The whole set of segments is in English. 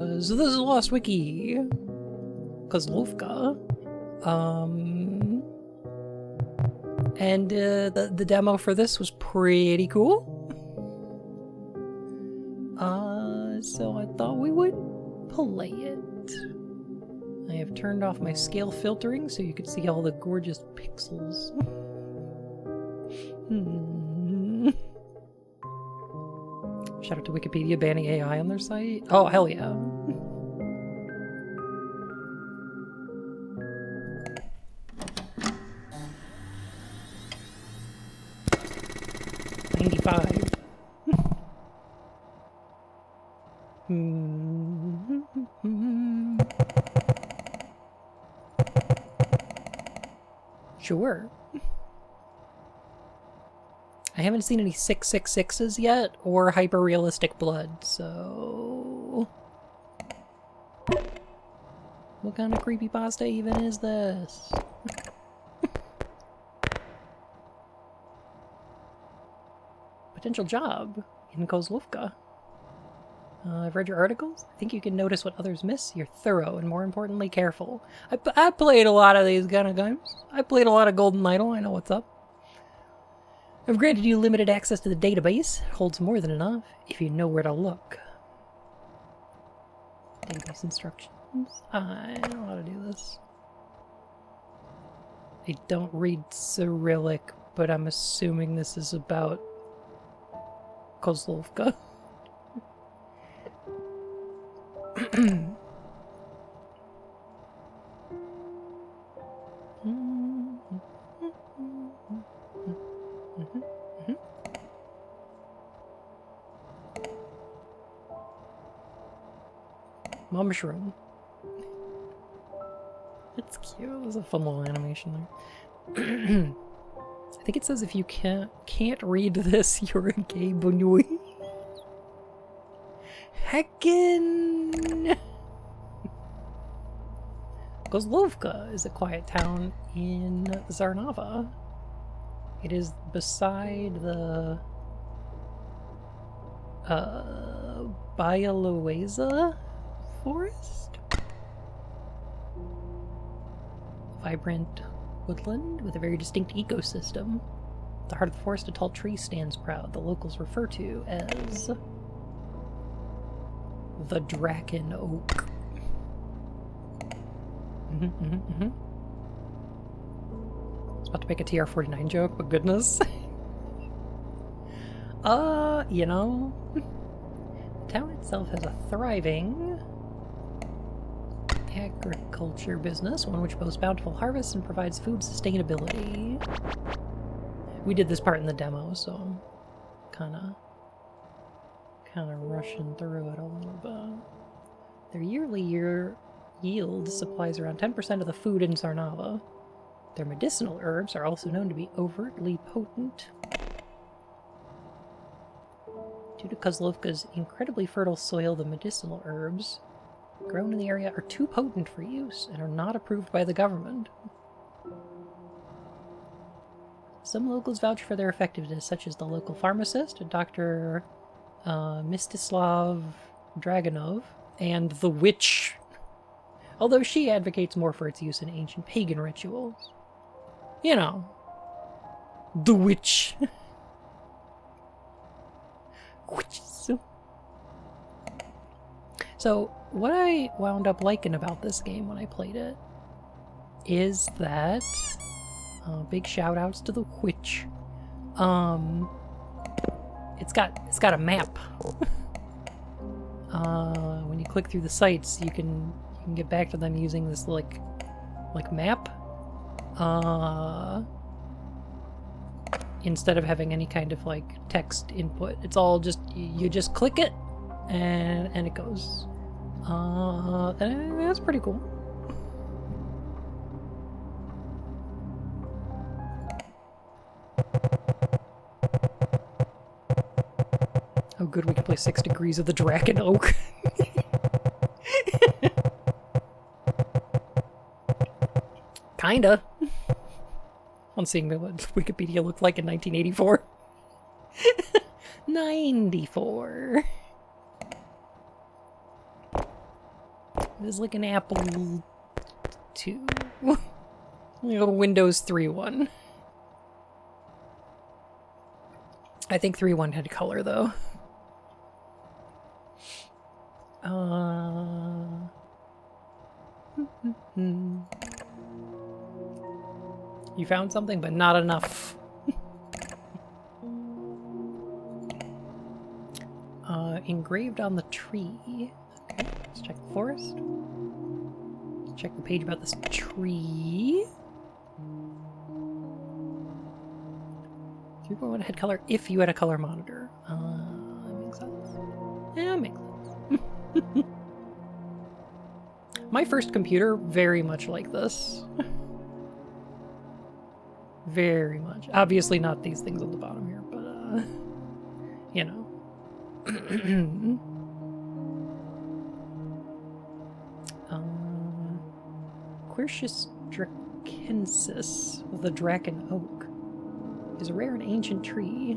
So this is Lost Wiki. Kozlovka. And the demo for this was pretty cool. So I thought we would play it. I have turned off my scale filtering so you could see all the gorgeous pixels. Shout out to Wikipedia banning AI on their site. Oh, hell yeah. $95. Sure. I haven't seen any 666s yet, or hyper-realistic blood, so... What kind of creepypasta even is this? Potential job in Kozlovka. I've read your articles. I think you can notice what others miss. You're thorough and, more importantly, careful. I played a lot of these kind of games. I played a lot of Golden Idol. I know what's up. I've granted you limited access to the database. It holds more than enough if you know where to look. Database instructions. I don't know how to do this. I don't read Cyrillic, but I'm assuming this is about Kozlovka. Mushroom. That's cute. There's a fun little animation there. I think it says if you can't read this, you're a gay bonui. Heckin! Kozlovka is a quiet town in Zarnava. It is beside the Bialoeza forest? Vibrant woodland with a very distinct ecosystem. At the heart of the forest, a tall tree stands proud. The locals refer to as the Draken Oak. I was about to make a TR-49 joke, but goodness. You know, the town itself has a thriving agriculture business, one which boasts bountiful harvests and provides food sustainability. We did this part in the demo, so I'm kind of rushing through it a little bit. Their yearly yield supplies around 10% of the food in Zarnava. Their medicinal herbs are also known to be overtly potent. Due to Kozlovka's incredibly fertile soil, the medicinal herbs grown in the area are too potent for use and are not approved by the government. Some locals vouch for their effectiveness, such as the local pharmacist, Dr. Mstislav Dragonov, and the witch, although she advocates more for its use in ancient pagan rituals. You know, the witch. Witches. So, what I wound up liking about this game when I played it is that big shout outs to the witch. It's got a map. When you click through the sites, you can get back to them using this like map. Instead of having any kind of like text input, it's all just you just click it and it goes. And that's pretty cool. Oh good, we can play 6 Degrees of the Draken Oak. Kinda. On seeing what Wikipedia looked like in 1984. 94. It is like an Apple 2. Like a Windows 3.1. I think 3.1 had color though. You found something, but not enough. Engraved on the tree. Okay, let's check the forest. Let's check the page about this tree. 3.1 had color if you had a color monitor. That makes sense. Yeah, makes sense. My first computer, very much like this. Very much. Obviously not these things on the bottom here, but, you know. Quercus drakensis with a draken oak is a rare and ancient tree.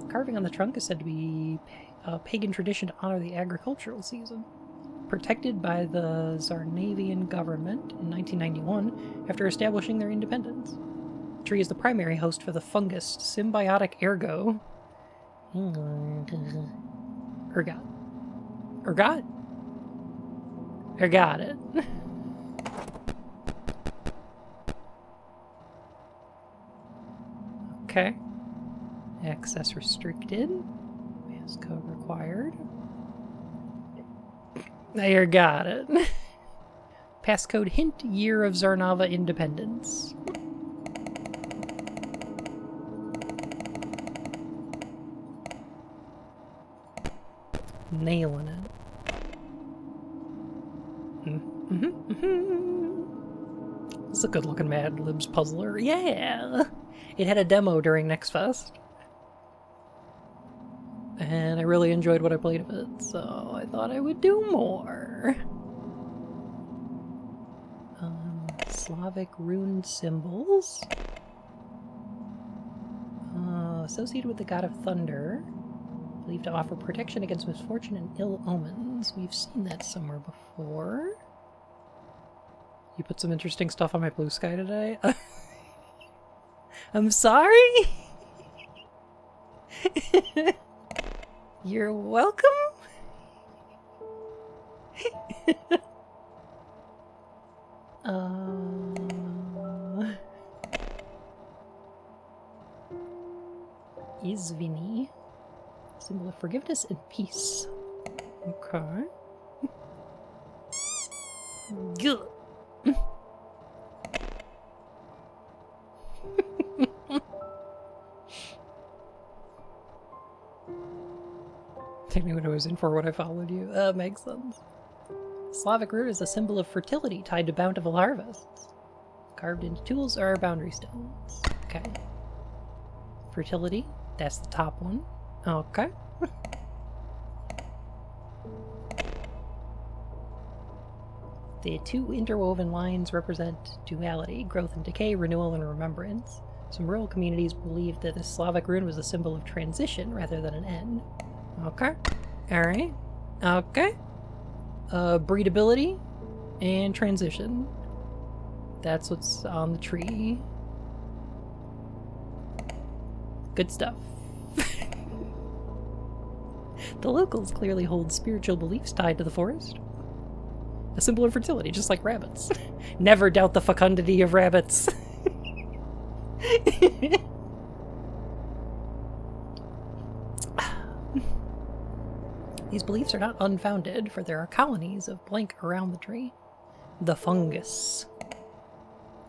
The carving on the trunk is said to be a pagan tradition to honor the agricultural season. Protected by the Zarnavian government in 1991 after establishing their independence. The tree is the primary host for the fungus symbiotic ergo. Ergot. Ergot? Ergot it. Okay. Access restricted. Passcode required. There, got it. Passcode hint, year of Zarnava independence. Nailing it. This is a good looking Mad Libs puzzler. Yeah! It had a demo during Next Fest. And I really enjoyed what I played of it, so I thought I would do more. Slavic rune symbols. Associated with the god of thunder. Believed to offer protection against misfortune and ill omens. We've seen that somewhere before. You put some interesting stuff on my blue sky today. I'm sorry? You're welcome? Izvini. Symbol of forgiveness and peace. Okay. Good. Take me what I was in for when I followed you. That makes sense. Slavic root is a symbol of fertility tied to bountiful harvests. Carved into tools are boundary stones. Okay. Fertility. That's the top one. Okay. The two interwoven lines represent duality, growth and decay, renewal and remembrance. Some rural communities believed that the Slavic rune was a symbol of transition rather than an end. Okay. Alright. Okay. Breedability and transition. That's what's on the tree. Good stuff. The locals clearly hold spiritual beliefs tied to the forest. A symbol of fertility, just like rabbits. Never doubt the fecundity of rabbits. These beliefs are not unfounded, for there are colonies of blank around the tree. The fungus.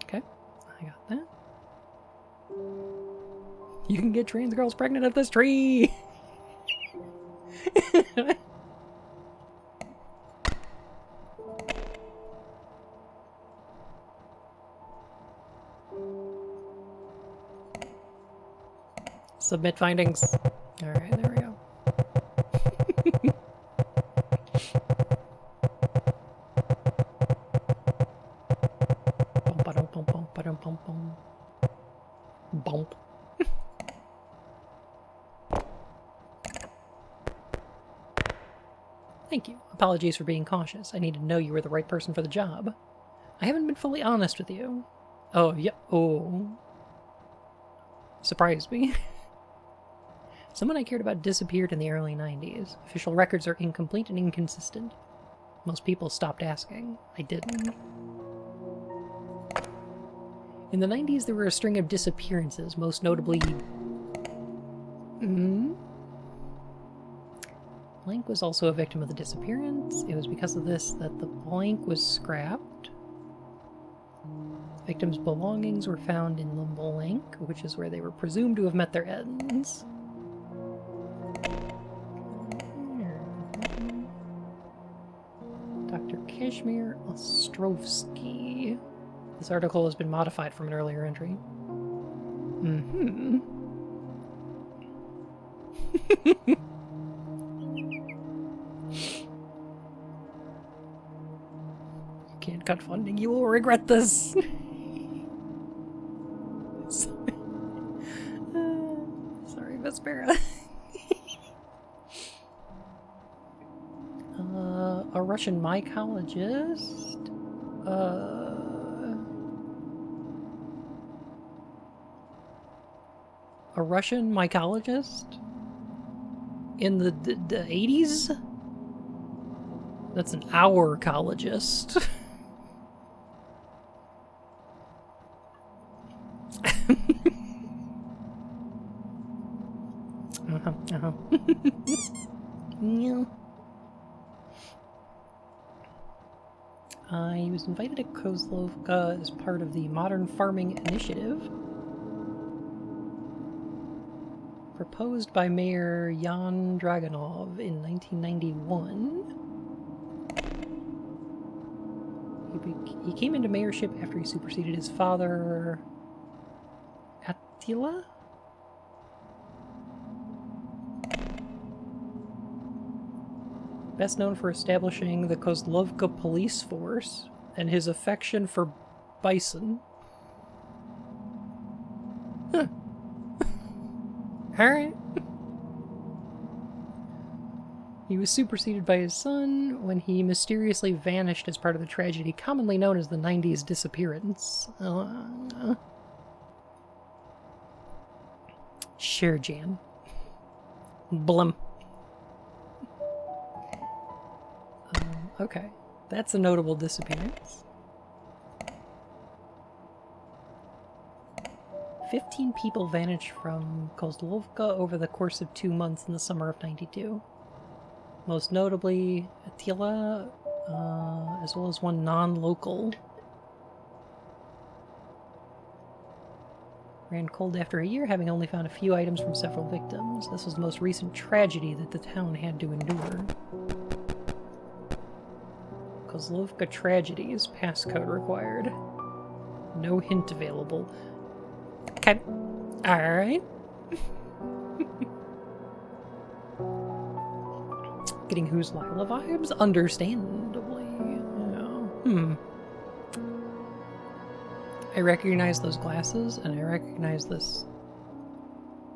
Okay, I got that. You can get trans girls pregnant at this tree! Submit findings. Alright, there we go. Bump. Thank you. Apologies for being cautious. I needed to know you were the right person for the job. I haven't been fully honest with you. Oh, yeah. Oh. Surprised me. Someone I cared about disappeared in the early 90s. Official records are incomplete and inconsistent. Most people stopped asking. I didn't. In the 90s, there were a string of disappearances, most notably... Blank was also a victim of the disappearance. It was because of this that the blank was scrapped. Victims' belongings were found in the blank, which is where they were presumed to have met their ends. Dr. Kashmir Ostrovsky. This article has been modified from an earlier entry. You can't cut funding. You will regret this. Sorry, Vespera. A Russian mycologist. A Russian mycologist in the 80s? That's an hourcologist. Yeah. He was invited to Kozlovka as part of the Modern Farming Initiative, proposed by Mayor Yan Draganov in 1991. He came into mayorship after he superseded his father, Attila? Best known for establishing the Kozlovka police force and his affection for bison. Huh. Alright. He was superseded by his son when he mysteriously vanished as part of the tragedy commonly known as the 90s disappearance. Sherjan. Blum. Okay, that's a notable disappearance. 15 people vanished from Kozlovka over the course of 2 months in the summer of '92. Most notably, Attila, as well as one non-local. Ran cold after a year, having only found a few items from several victims. This was the most recent tragedy that the town had to endure. Kozlovka tragedies, passcode required. No hint available. Okay. Alright. Getting Who's Lila vibes? Understandably. Yeah. I recognize those glasses, and I recognize this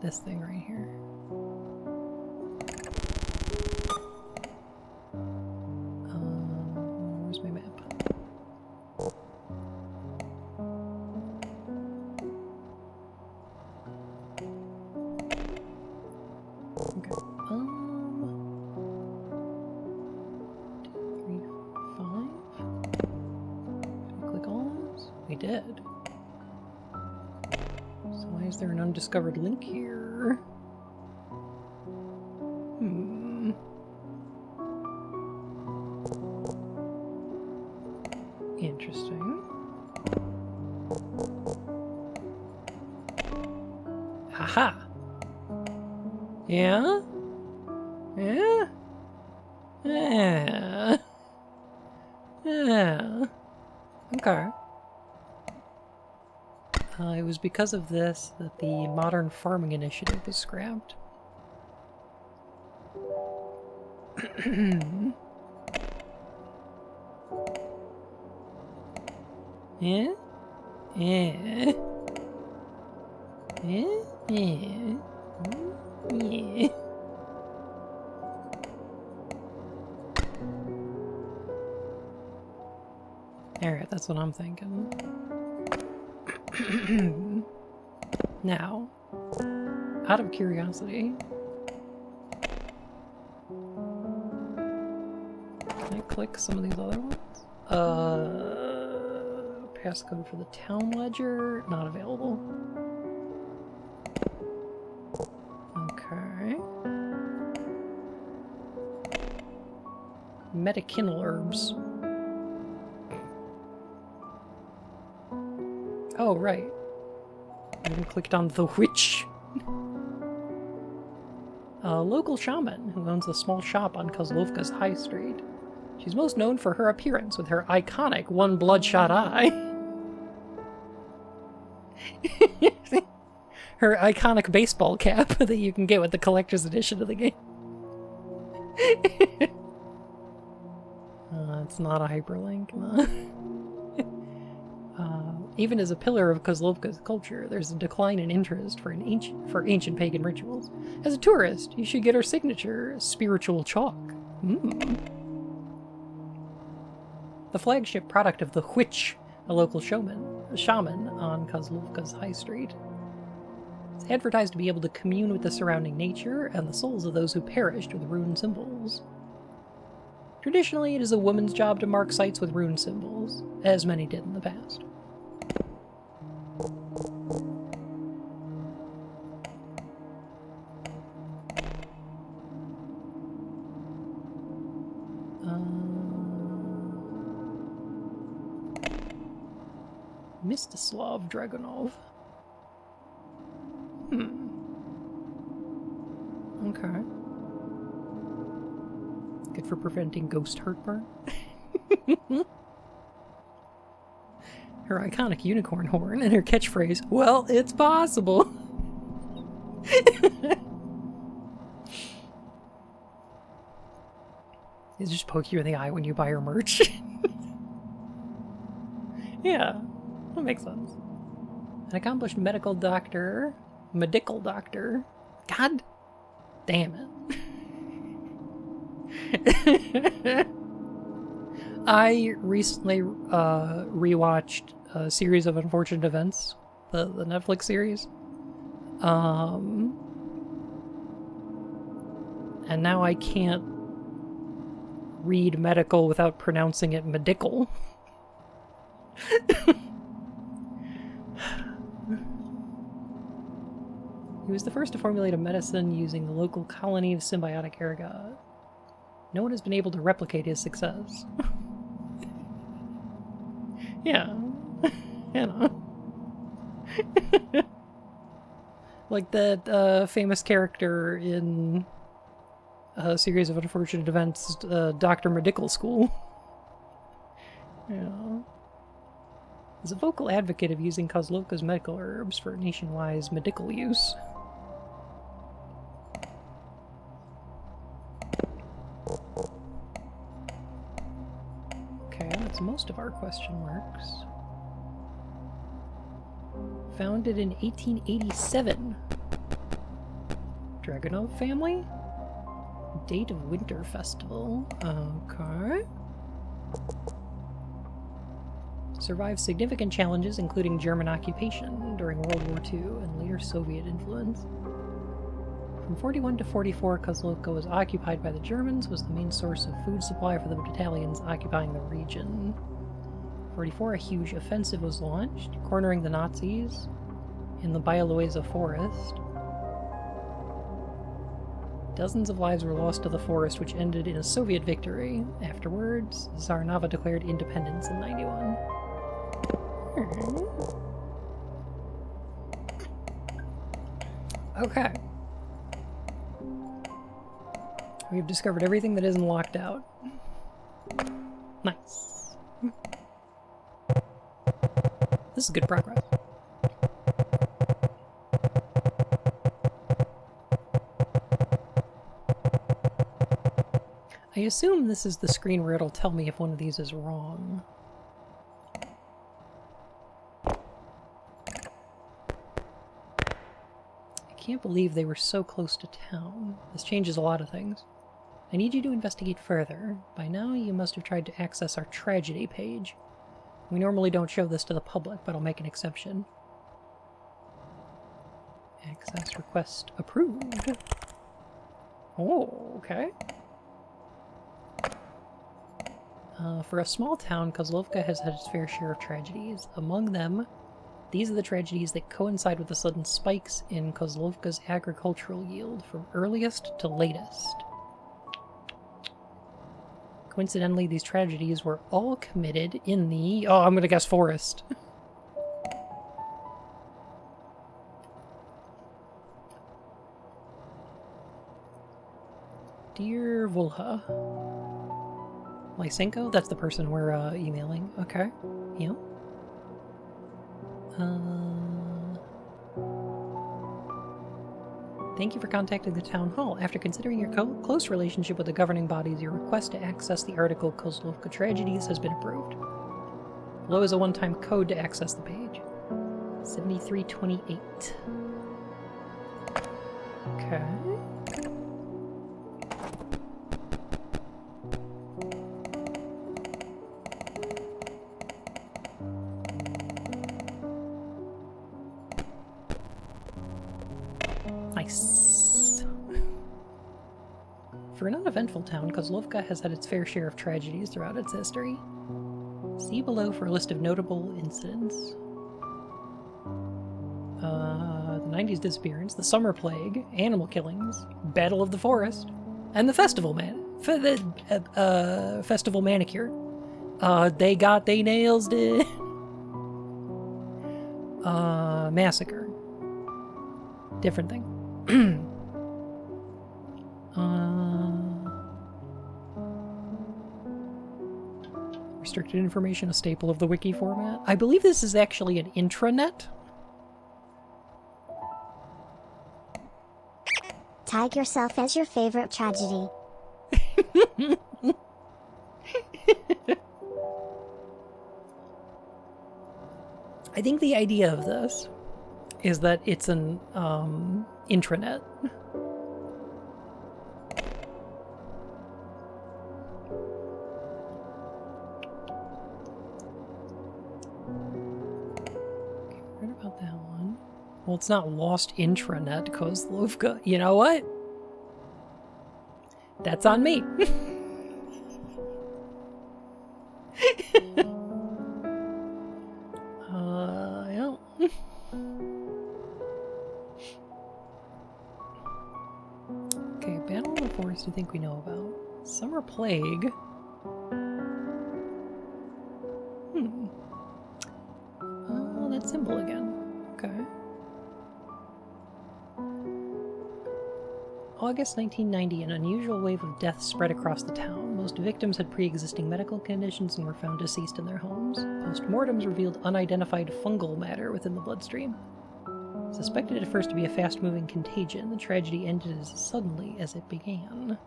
thing right here. Where's my map? Okay. 2, 3, 5. Did we click all of those? We did. So why is there an undiscovered link here? Interesting. Haha! Yeah? Yeah? Yeah. Yeah. Okay. It was because of this that the Modern Farming Initiative was scrapped. Yeah? Yeah. Yeah? Yeah. Yeah. Alright, that's what I'm thinking. Now, out of curiosity, can I click some of these other ones? Passcode for the town ledger, not available. Okay. Medicinal herbs. Oh, right. I haven't clicked on the witch. A local shaman who owns a small shop on Kozlovka's High Street. She's most known for her appearance with her iconic one bloodshot eye. Her iconic baseball cap that you can get with the collector's edition of the game. It's not a hyperlink. No. Even as a pillar of Kozlovka's culture, there's a decline in interest for ancient pagan rituals. As a tourist, you should get her signature, spiritual chalk. The flagship product of the witch, a local shaman on Kozlovka's High Street. It's advertised to be able to commune with the surrounding nature and the souls of those who perished with rune symbols. Traditionally, it is a woman's job to mark sites with rune symbols, as many did in the past. Mstislav Dragunov. Okay. Good for preventing ghost heartburn. Her iconic unicorn horn and her catchphrase, "Well, it's possible." They just poke you in the eye when you buy her merch. Yeah, that makes sense. An accomplished medical doctor. God damn it. I recently rewatched a series of Unfortunate Events, the Netflix series. And now I can't read medical without pronouncing it medical. He was the first to formulate a medicine using the local colony of symbiotic ergot. No one has been able to replicate his success. Yeah. You know. Like that famous character in a series of Unfortunate Events, Dr. Medical School. Yeah. Is a vocal advocate of using Kozlovka's medical herbs for nationwide medical use. Okay, that's most of our question marks. Founded in 1887. Dragunov family? Date of Winter Festival. Okay. Survived significant challenges, including German occupation during World War II and later Soviet influence. From 41 to 44, Kozlovka was occupied by the Germans, was the main source of food supply for the battalions occupying the region. 44, a huge offensive was launched, cornering the Nazis in the Bialoiza forest. Dozens of lives were lost to the forest, which ended in a Soviet victory. Afterwards, Tsarnava declared independence in 91. Okay. We've discovered everything that isn't locked out. Nice. This is good progress. I assume this is the screen where it'll tell me if one of these is wrong. I can't believe they were so close to town. This changes a lot of things. I need you to investigate further. By now, you must have tried to access our tragedy page. We normally don't show this to the public, but I'll make an exception. Access request approved. Oh, okay. For a small town, Kozlovka has had its fair share of tragedies. Among them, these are the tragedies that coincide with the sudden spikes in Kozlovka's agricultural yield, from earliest to latest. Coincidentally, these tragedies were all committed in the... Oh, I'm gonna guess forest. Dear Volha. Lysenko? That's the person we're emailing. Okay. Yeah. Thank you for contacting the town hall. After considering your close relationship with the governing bodies, your request to access the article Kozlovka Tragedies has been approved. Below is a one-time code to access the page. 7328. Okay. Nice. For an uneventful town, Kozlovka has had its fair share of tragedies throughout its history. See below for a list of notable incidents. The 90s disappearance, the summer plague, animal killings, Battle of the Forest, and the festival festival manicure. They nails it. Massacre. Different thing. Restricted information, a staple of the wiki format. I believe this is actually an intranet. Tag yourself as your favorite tragedy. I think the idea of this is that it's an intranet. Okay, right about that one. Well, it's not lost intranet, Kozlovka. You know what? That's on me. Yeah. Okay, Battle of the Forest I think we know about. Summer Plague. Oh, that symbol again. Okay. August 1990, an unusual wave of deaths spread across the town. Most victims had pre-existing medical conditions and were found deceased in their homes. Post-mortems revealed unidentified fungal matter within the bloodstream. Suspected at first to be a fast-moving contagion, the tragedy ended as suddenly as it began.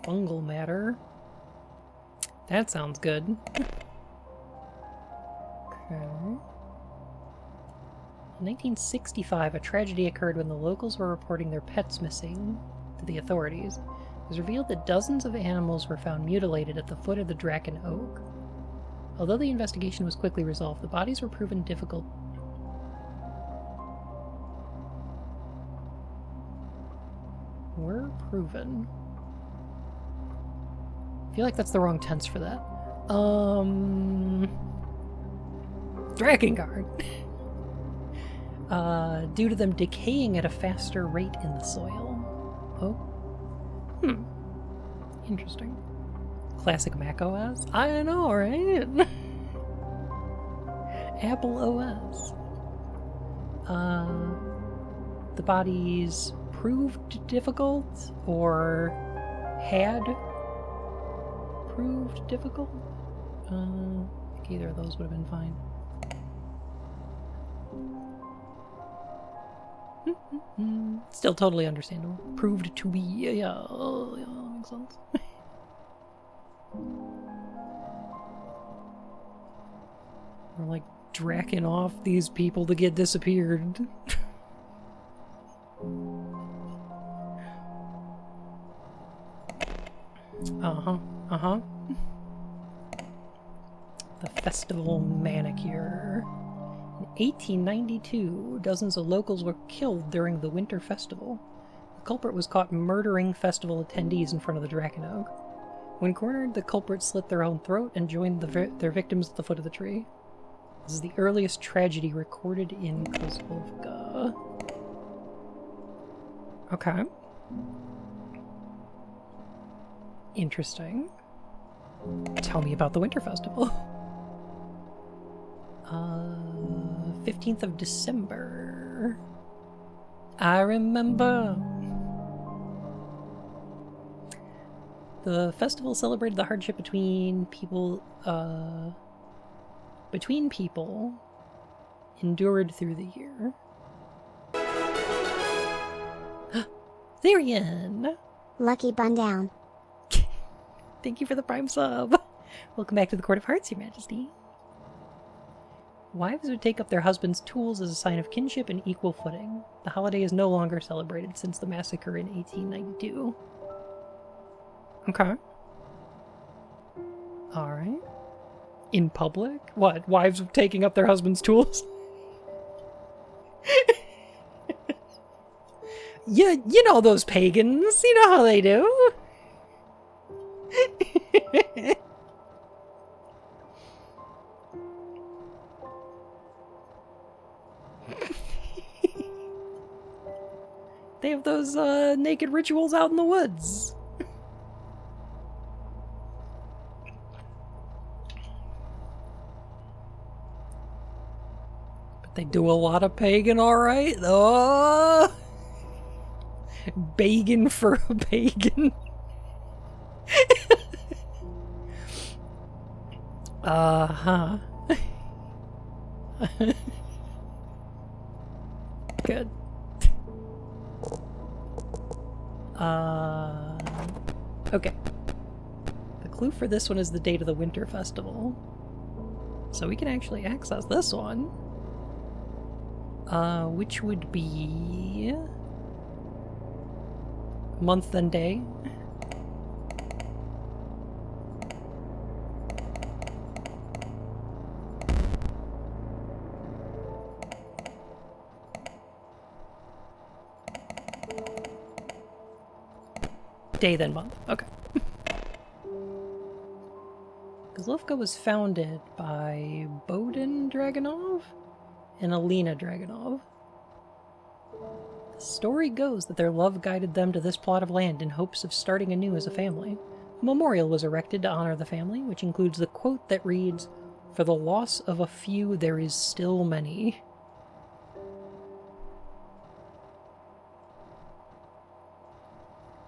Fungal matter. That sounds good. Okay. In 1965, a tragedy occurred when the locals were reporting their pets missing to the authorities. It was revealed that dozens of animals were found mutilated at the foot of the Draken Oak. Although the investigation was quickly resolved, the bodies were proven difficult. Were proven. I feel like that's the wrong tense for that. Drakengard. Due to them decaying at a faster rate in the soil. Oh. Interesting. Classic Mac OS? I know, right? Apple OS. The bodies proved difficult or had proved difficult? I think either of those would have been fine. Still totally understandable. Proved to be, yeah, makes sense. We're like dracking off these people to get disappeared. Uh-huh. Uh-huh. The Festival Manicure. In 1892, dozens of locals were killed during the Winter Festival. The culprit was caught murdering festival attendees in front of the Dragon Oak. When cornered, the culprit slit their own throat and joined their victims at the foot of the tree. This is the earliest tragedy recorded in Kozlovka. Okay. Interesting. Tell me about the Winter Festival. 15th of December. I remember. The festival celebrated the hardship between people endured through the year. Therian! Lucky bun down. Thank you for the Prime sub. Welcome back to the Court of Hearts, Your Majesty. Wives would take up their husbands' tools as a sign of kinship and equal footing. The holiday is no longer celebrated since the massacre in 1892. Okay. Alright. In public? What? Wives taking up their husbands' tools? Yeah, you know those pagans. You know how they do. They have those naked rituals out in the woods. But they do a lot of pagan, alright? Oh! Begging for a pagan. Uh-huh. Good. Okay. The clue for this one is the date of the Winter Festival. So we can actually access this one. Which would be... month and day. Day then month. Okay. Kozlovka was founded by Bodin Dragonov and Alina Dragonov. The story goes that their love guided them to this plot of land in hopes of starting anew as a family. A memorial was erected to honor the family, which includes the quote that reads, "For the loss of a few, there is still many."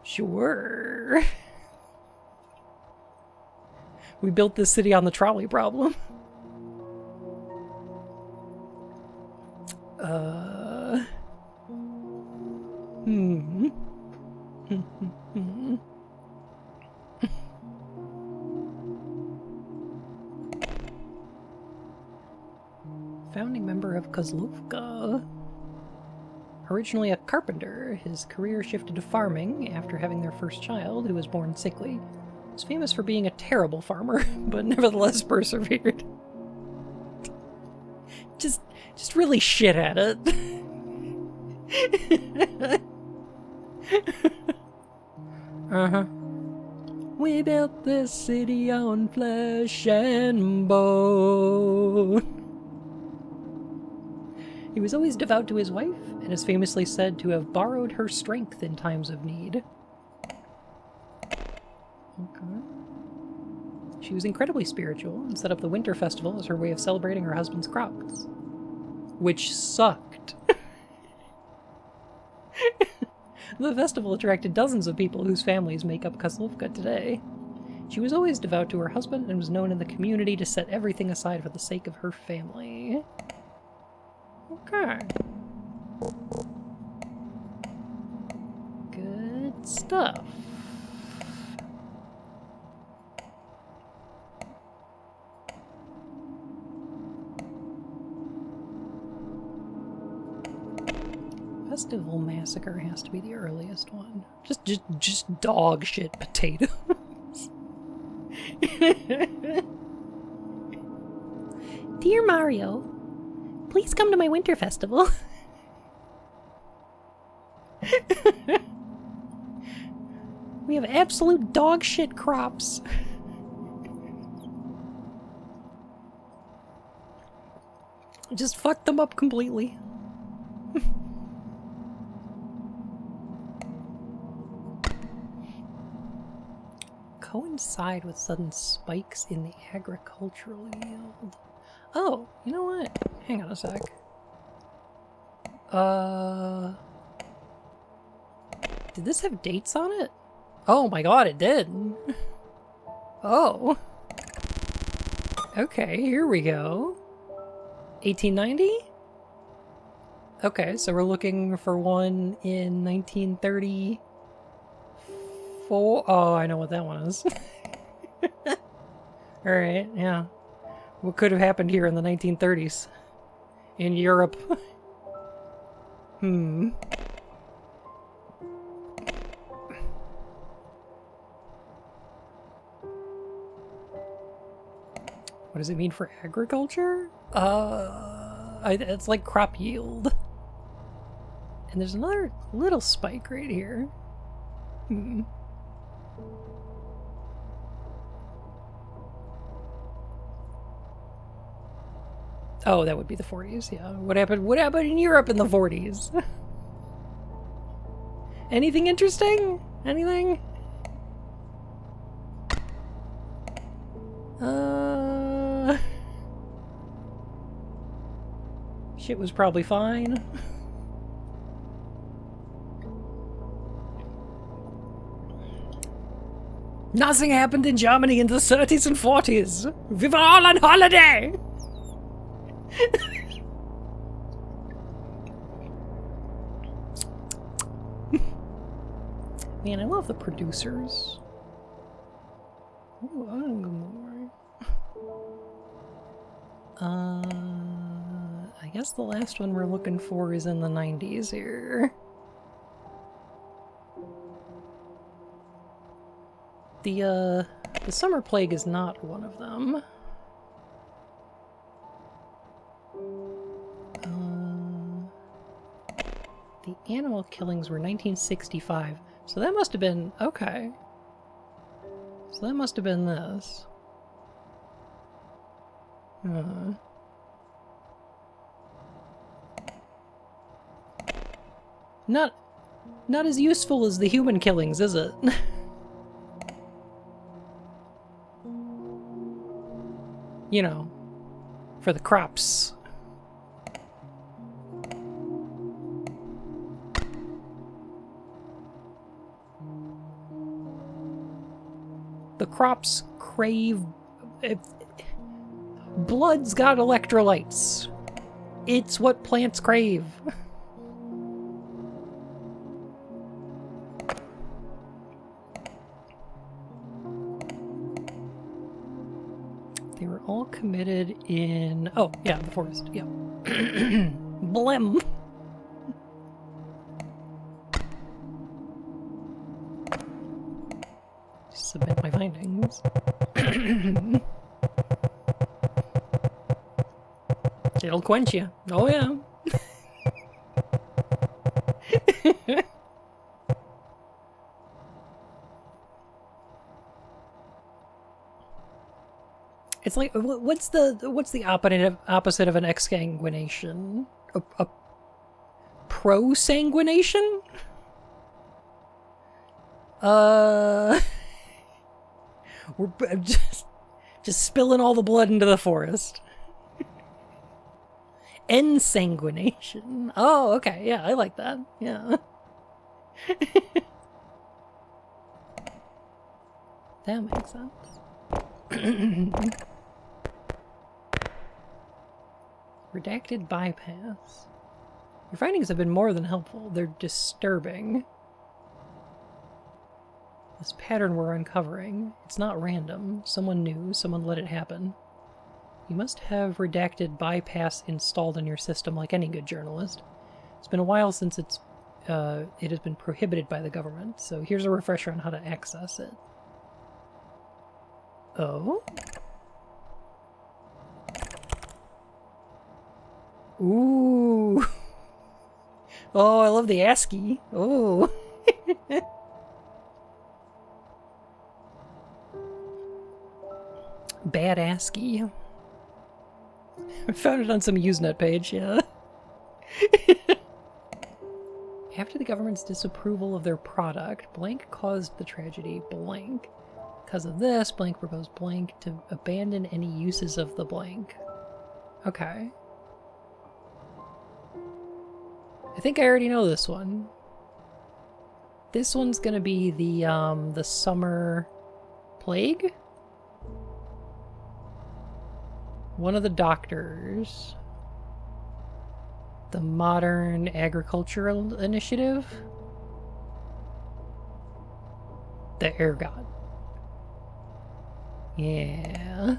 Sure. We built this city on the trolley problem. Founding member of Kozlovka. Originally a carpenter, his career shifted to farming after having their first child, who was born sickly. He was famous for being a terrible farmer, but nevertheless persevered. Just really shit at it. Uh-huh. We built this city on flesh and bone. He was always devout to his wife, and is famously said to have borrowed her strength in times of need. Okay. She was incredibly spiritual, and set up the Winter Festival as her way of celebrating her husband's crops. Which sucked. The festival attracted dozens of people whose families make up Kozlovka today. She was always devout to her husband, and was known in the community to set everything aside for the sake of her family. Okay. Good stuff. Festival Massacre has to be the earliest one. Just dog shit potato. Dear Mario, please come to my winter festival. We have absolute dog shit crops. Just fucked them up completely. Coincide with sudden spikes in the agricultural yield. Oh, you know what? Hang on a sec. Did this have dates on it? Oh my god, it did. Oh. Okay, here we go. 1890? Okay, so we're looking for one in 1934. Oh, I know what that one is. Alright, yeah. What could have happened here in the 1930s? In Europe? Hmm. What does it mean for agriculture? It's like crop yield. And there's another little spike right here. Hmm. Oh, that would be the 40s, yeah. What happened in Europe in the 40s? Anything interesting? Anything? Shit was probably fine. Nothing happened in Germany in the 30s and 40s. We were all on holiday! Man, I love the producers. Ooh, I guess the last one we're looking for is in the 90s here. The summer plague is not one of them. The animal killings were 1965, so that must have been... okay. So that must have been this. Not as useful as the human killings, is it? You know, for the crops. The crops crave... blood's got electrolytes. It's what plants crave. They were all committed in... oh, yeah, the forest, yeah. Blim! Submit my findings. It'll quench you. Oh, yeah. It's like, what's the opposite of an exsanguination? A prosanguination? We're just spilling all the blood into the forest. Ensanguination. Oh, okay. Yeah, I like that. Yeah. That makes sense. Redacted bypass. Your findings have been more than helpful. They're disturbing. This pattern we're uncovering, it's not random. Someone knew, someone let it happen. You must have redacted bypass installed in your system like any good journalist. It's been a while since it has been prohibited by the government, so here's a refresher on how to access it. Oh? Ooh. Oh, I love the ASCII. Oh. Bad ASCII. I found it on some Usenet page, yeah. After the government's disapproval of their product, blank caused the tragedy, blank. Because of this, blank proposed blank to abandon any uses of the blank. Okay. I think I already know this one. This one's gonna be the summer plague? One of the doctors. The Modern Agricultural Initiative. The Air God. Yeah.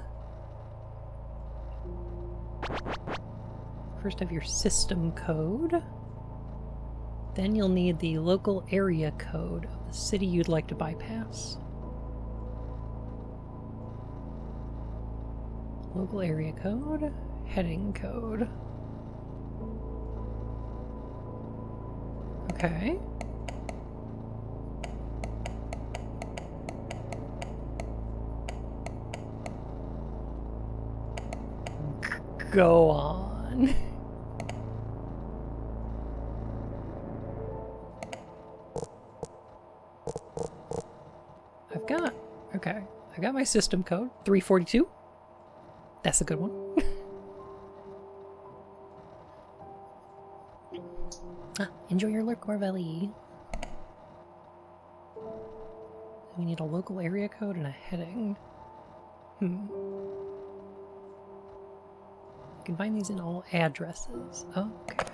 First have your system code. Then you'll need the local area code of the city you'd like to bypass. Local area code, heading code. Okay. Go on. Okay, I got my system code, 342. That's a good one. Enjoy your lurk, Corvelli. We need a local area code and a heading. You can find these in all addresses. Okay.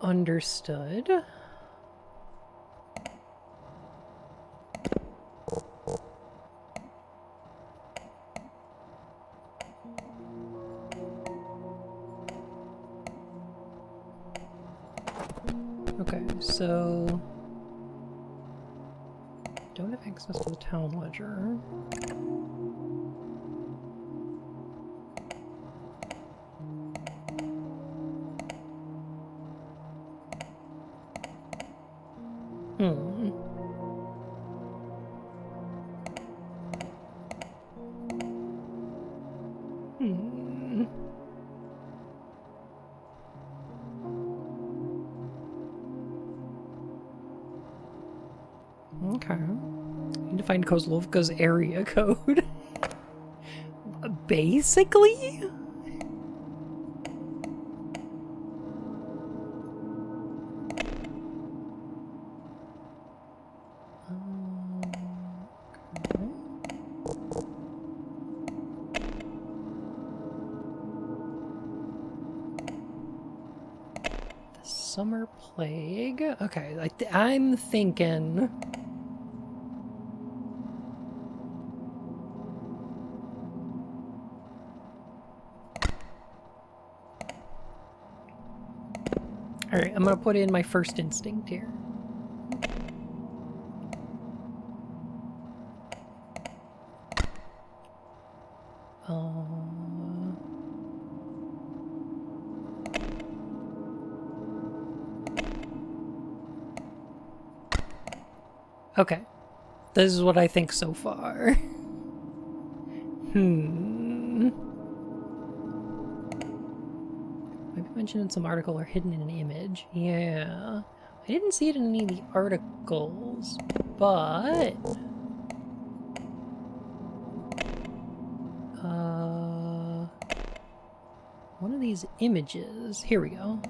Understood. Okay, so don't have access to the town ledger. Okay. Need to find Kozlovka's area code. Basically? Okay. The summer plague? Okay, I'm thinking... Alright, I'm gonna put in my first instinct here. Okay. This is what I think so far. Maybe mentioned in some article or hidden in an image. Yeah. I didn't see it in any of the articles, but... one of these images... Here we go.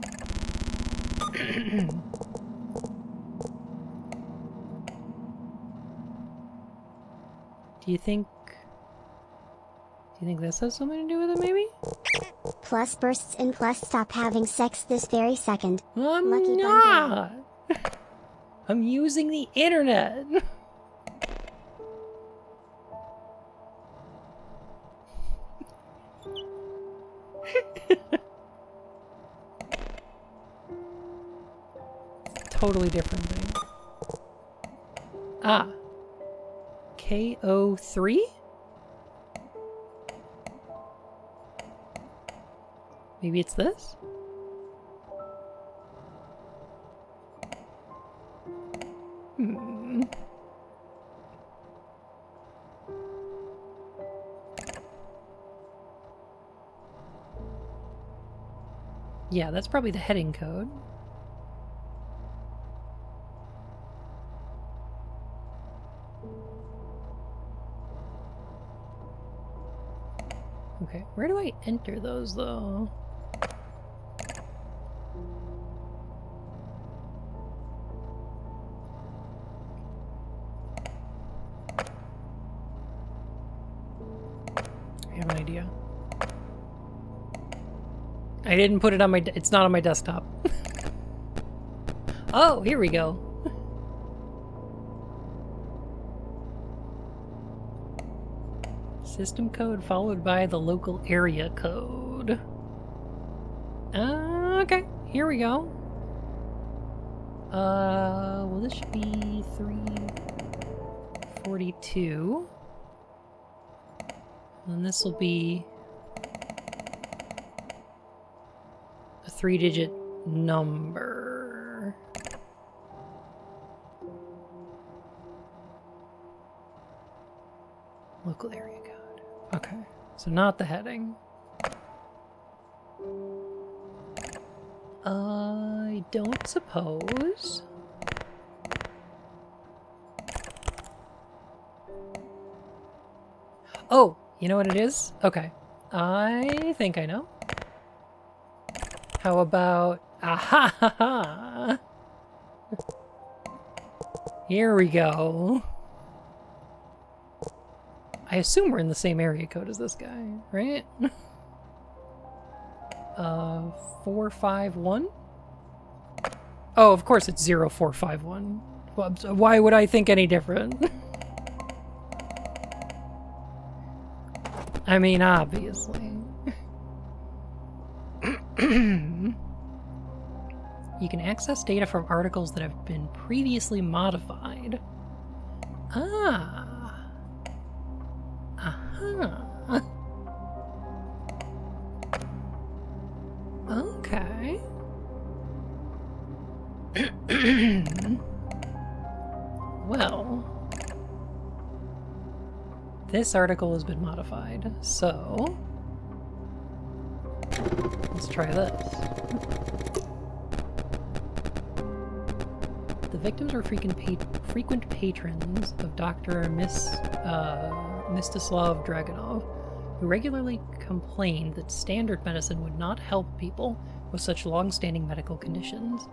Do you think this has something to do with it, maybe? Plus bursts in plus stop having sex this very second. I'm Lucky not! I'm using the internet! Totally different thing. Ah. KO3? Maybe it's this? Hmm. Yeah, that's probably the heading code. Okay, where do I enter those, though? I have an idea. I didn't put it on my... It's not on my desktop. Oh, here we go. System code followed by the local area code. Okay, here we go. Well, this should be 342. And this will be a 3-digit number. Local area code. Okay, so not the heading. I don't suppose. Oh, you know what it is? Okay. I think I know. How about... Aha! Ha, ha. Here we go. I assume we're in the same area code as this guy, right? 451? Oh, of course it's 0451. Well, why would I think any different? I mean, obviously. You can access data from articles that have been previously modified. Ah. Aha. Okay. Well, this article has been modified, so let's try this. The victims were frequent patrons of Dr. Mstislav Dragunov, who regularly complained that standard medicine would not help people with such long-standing medical conditions.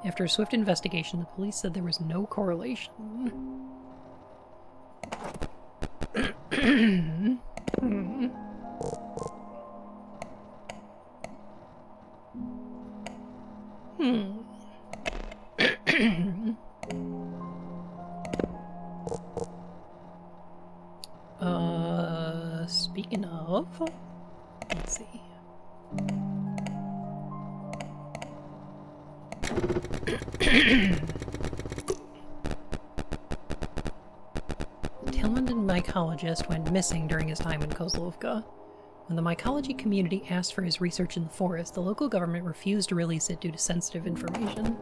After a swift investigation, the police said there was no correlation. Speaking of, let's see. Talented mycologist went missing during his time in Kozlovka. When the mycology community asked for his research in the forest, the local government refused to release it due to sensitive information.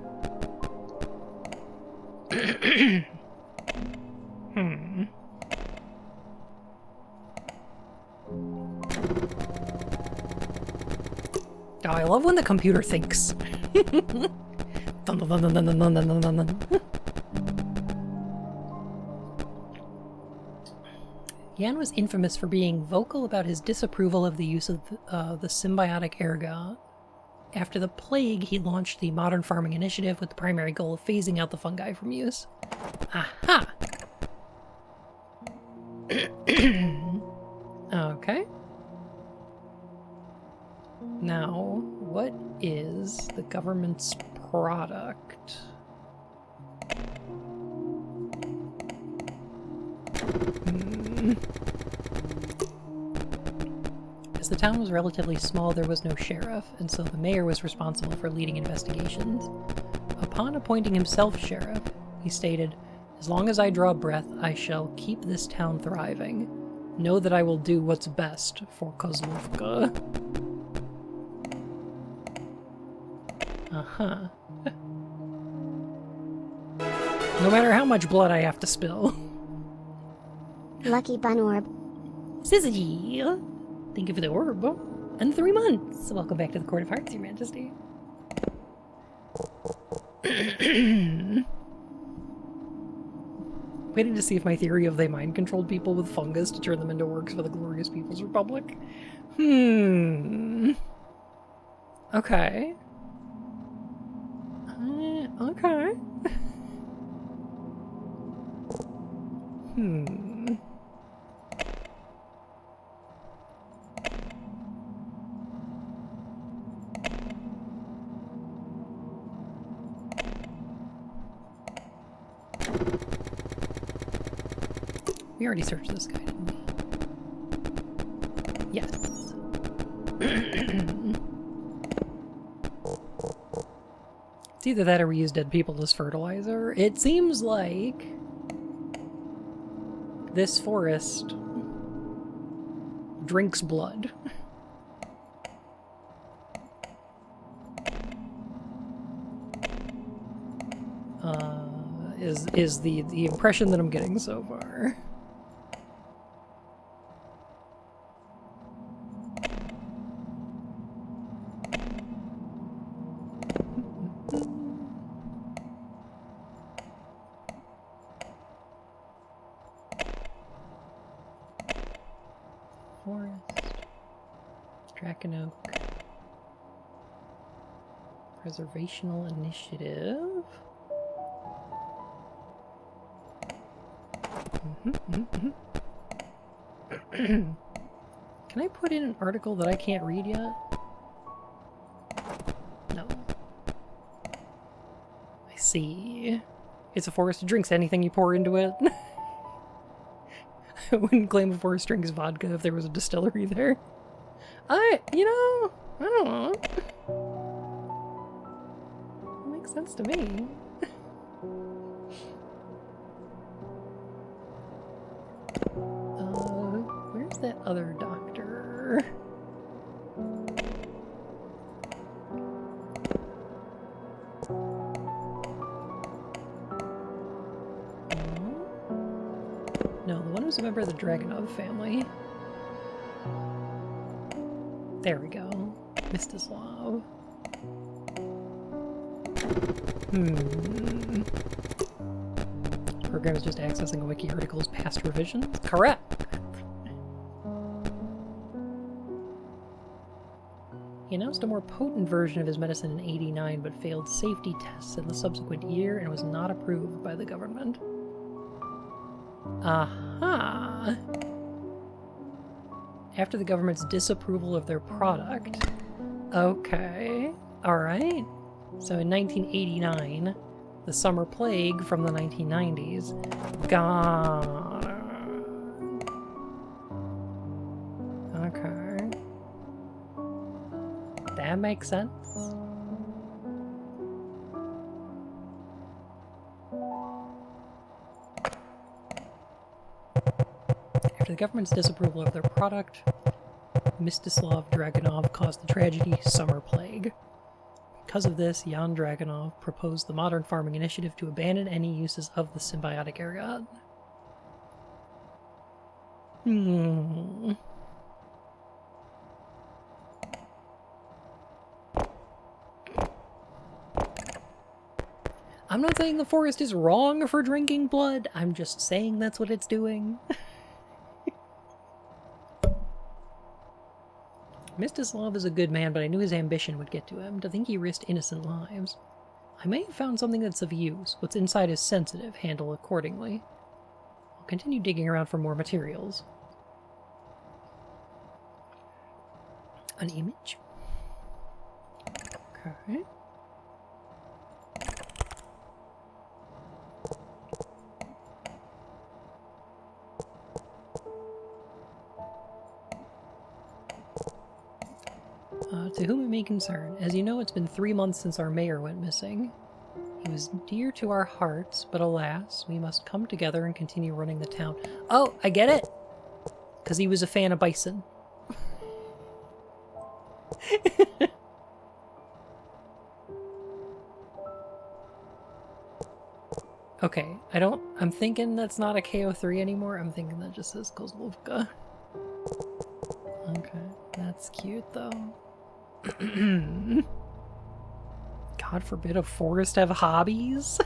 Oh, I love when the computer thinks. Dun, dun, dun, dun, dun, dun, dun, dun, dun, dun. Jan was infamous for being vocal about his disapproval of the use of the symbiotic ergot. After the plague, he launched the Modern Farming Initiative with the primary goal of phasing out the fungi from use. Aha! Okay. Now, what is the government's product? As the town was relatively small, there was no sheriff, and so the mayor was responsible for leading investigations. Upon appointing himself sheriff, he stated, As long as I draw breath, I shall keep this town thriving. Know that I will do what's best for Kozlovka. Uh-huh. No matter how much blood I have to spill. Lucky Bun Orb. Syzygy! Thank you for the orb. And 3 months! Welcome back to the Court of Hearts, Your Majesty. Waiting to see if my theory of they mind-controlled people with fungus to turn them into orcs for the Glorious People's Republic. Okay. Okay. We already searched this guy, didn't we? Yes. It's either that or we use dead people as fertilizer. It seems like this forest drinks blood. Is the impression that I'm getting so far. Oak. Preservational Initiative. Can I put in an article that I can't read yet? No. I see. It's a forest that drinks anything you pour into it. I wouldn't claim a forest drinks vodka if there was a distillery there. I don't know. It makes sense to me. Where's that other doctor? No, the one who's a member of the Dragunov family. There we go. Mstislav. This program is just accessing a wiki article's past revisions? Correct! He announced a more potent version of his medicine in '89, but failed safety tests in the subsequent year and was not approved by the government. Aha! After the government's disapproval of their product. Okay. Alright. So in 1989, the summer plague from the 1990s gone. Okay. That makes sense. After the government's disapproval of their product, Mstislav Dragunov caused the tragedy Summer Plague. Because of this, Jan Dragunov proposed the Modern Farming Initiative to abandon any uses of the symbiotic ergot. I'm not saying the forest is wrong for drinking blood, I'm just saying that's what it's doing. Mstislav is a good man, but I knew his ambition would get to him. To think he risked innocent lives. I may have found something that's of use. What's inside is sensitive. Handle accordingly. I'll continue digging around for more materials. An image. Okay. To whom it may concern, as you know, it's been 3 months since our mayor went missing. He was dear to our hearts, but alas, we must come together and continue running the town. Oh, I get it! Because he was a fan of bison. Okay, I'm thinking that's not a KO3 anymore. I'm thinking that just says Kozlovka. Okay, that's cute though. God forbid a forest have hobbies.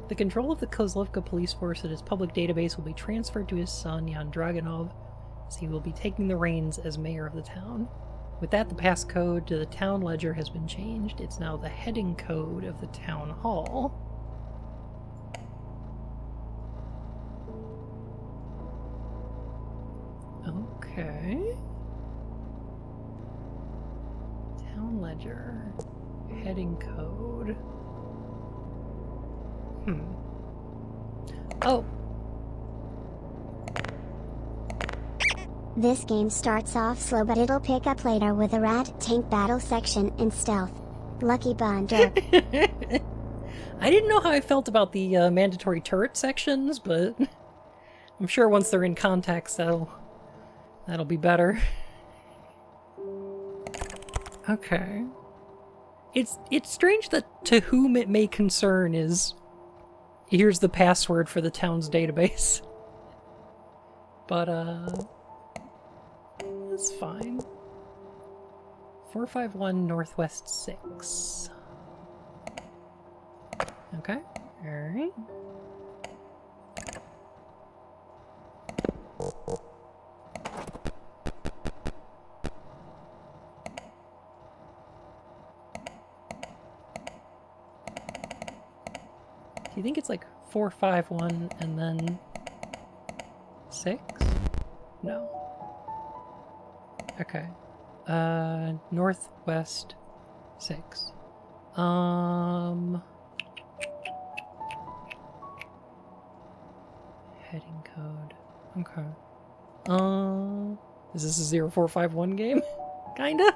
The control of the Kozlovka police force and his public database will be transferred to his son, Jan Draganov, as he will be taking the reins as mayor of the town. With that, the passcode to the town ledger has been changed. It's now the heading code of the town hall. Okay. Town ledger. Heading code. Oh. This game starts off slow, but it'll pick up later with a rat tank battle section and stealth. Lucky Bonder. I didn't know how I felt about the mandatory turret sections, but I'm sure once they're in context, that'll be better. Okay. It's strange that to whom it may concern is here's the password for the town's database. But that's fine. 451 Northwest 6. Okay, alright. Do you think it's like 451 and then 6? No. Okay. Northwest 6. Heading code. Okay. Is this a 0451 game? Kinda?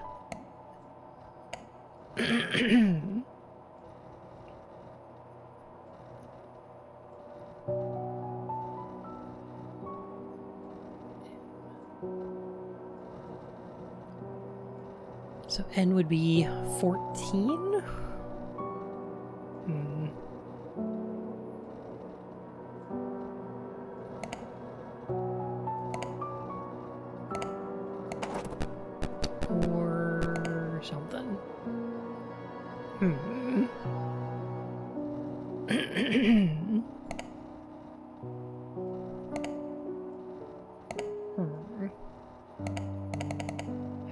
So N would be 14? Or something.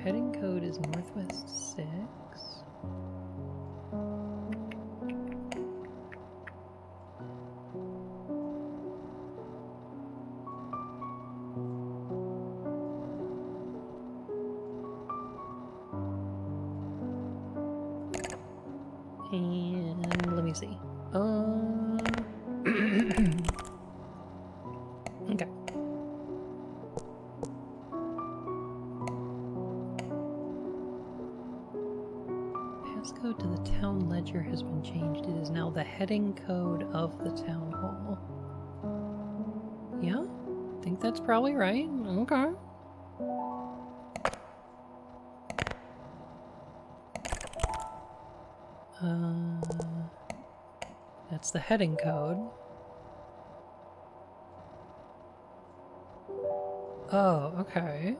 Heading code is Northwest 6. And let me see. Okay. Passcode to the town ledger has been changed. It is now the heading code of the town hall. Yeah, I think that's probably right. Okay. That's the heading code. Oh, okay.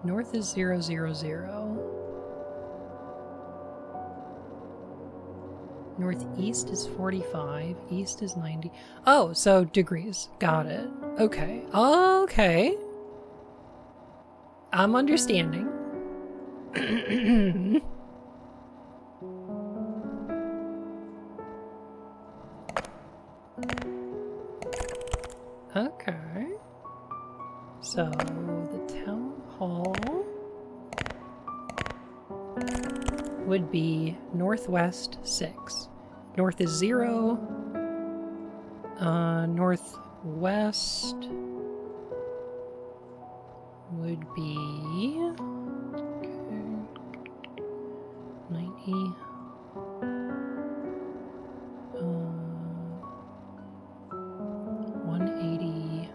North is 000. Northeast is 45. East is 90. Oh, so degrees. Got it. Okay. Okay. I'm understanding. Okay. So the town hall would be Northwest 6. North is 0. Northwest would be 90. 180.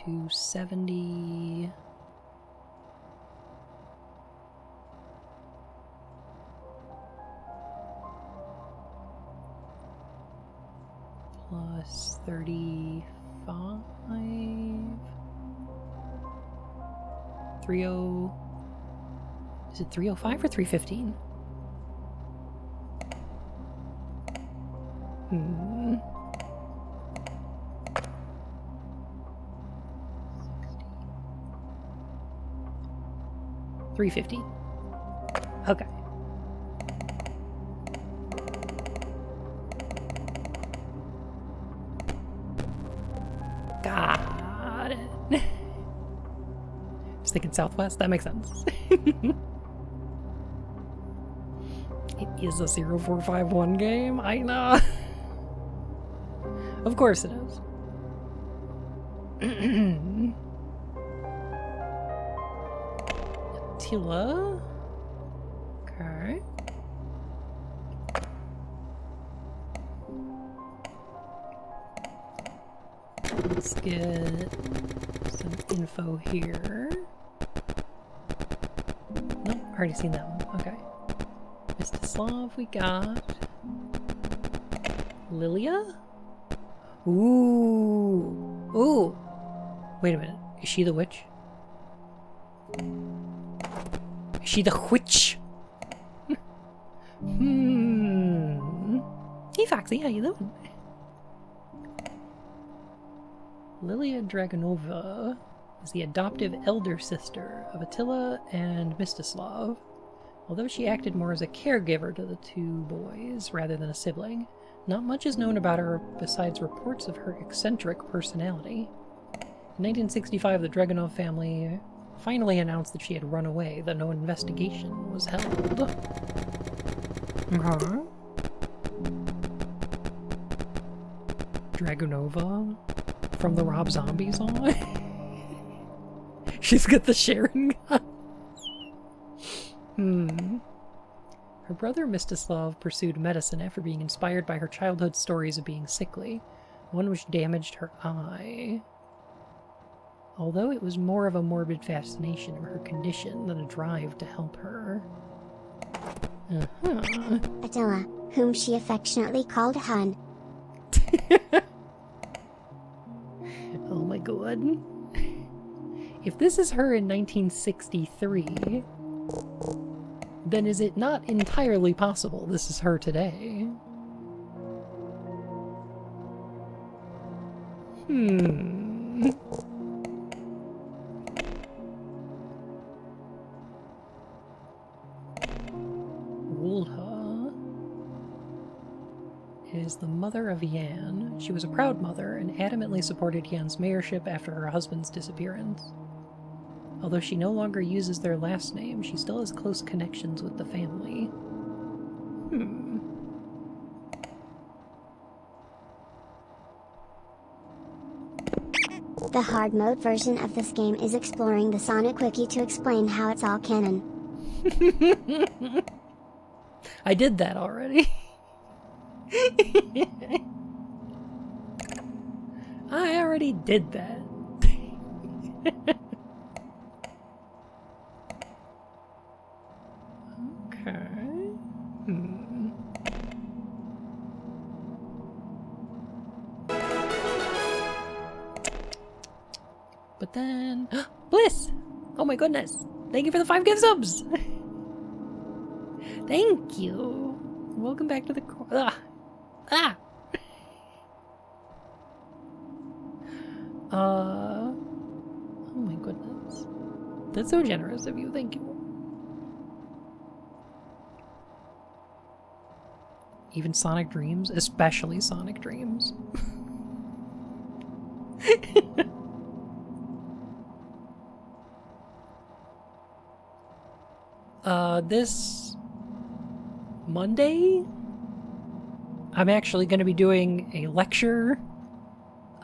270. Plus 35. 30. Is it 305 or 315? Hmm. 350. Okay. Got it. Just thinking southwest. That makes sense. It is a 0451 game. I know. Of course it is. Attila. Okay. Let's get some info here. Nope, already seen that one. Okay. Mstislav we got. Lilia? Ooh. Ooh. Wait a minute. Is she the witch? Is she the witch? Hey Foxy, how you doing? Lilia Dragonova is the adoptive elder sister of Attila and Mstislav. Although she acted more as a caregiver to the two boys rather than a sibling, not much is known about her besides reports of her eccentric personality. In 1965, the Dragunov family finally announced that she had run away, though no investigation was held. Dragunova from the Rob Zombie song? She's got the Sharon gun. Her brother Mstislav pursued medicine after being inspired by her childhood stories of being sickly, one which damaged her eye. Although it was more of a morbid fascination of her condition than a drive to help her. Attila, whom she affectionately called Hun. Oh my god. If this is her in 1963, then is it not entirely possible this is her today? Wulha is the mother of Yan. She was a proud mother and adamantly supported Yan's mayorship after her husband's disappearance. Although she no longer uses their last name, she still has close connections with the family. The hard mode version of this game is exploring the Sonic Wiki to explain how it's all canon. I did that already. I already did that. Okay. But then... Bliss! Oh my goodness! Thank you for the 5 gift subs! Thank you! Welcome back to the... Oh my goodness. That's so generous of you, thank you. Even Sonic Dreams? Especially Sonic Dreams. This Monday, I'm actually going to be doing a lecture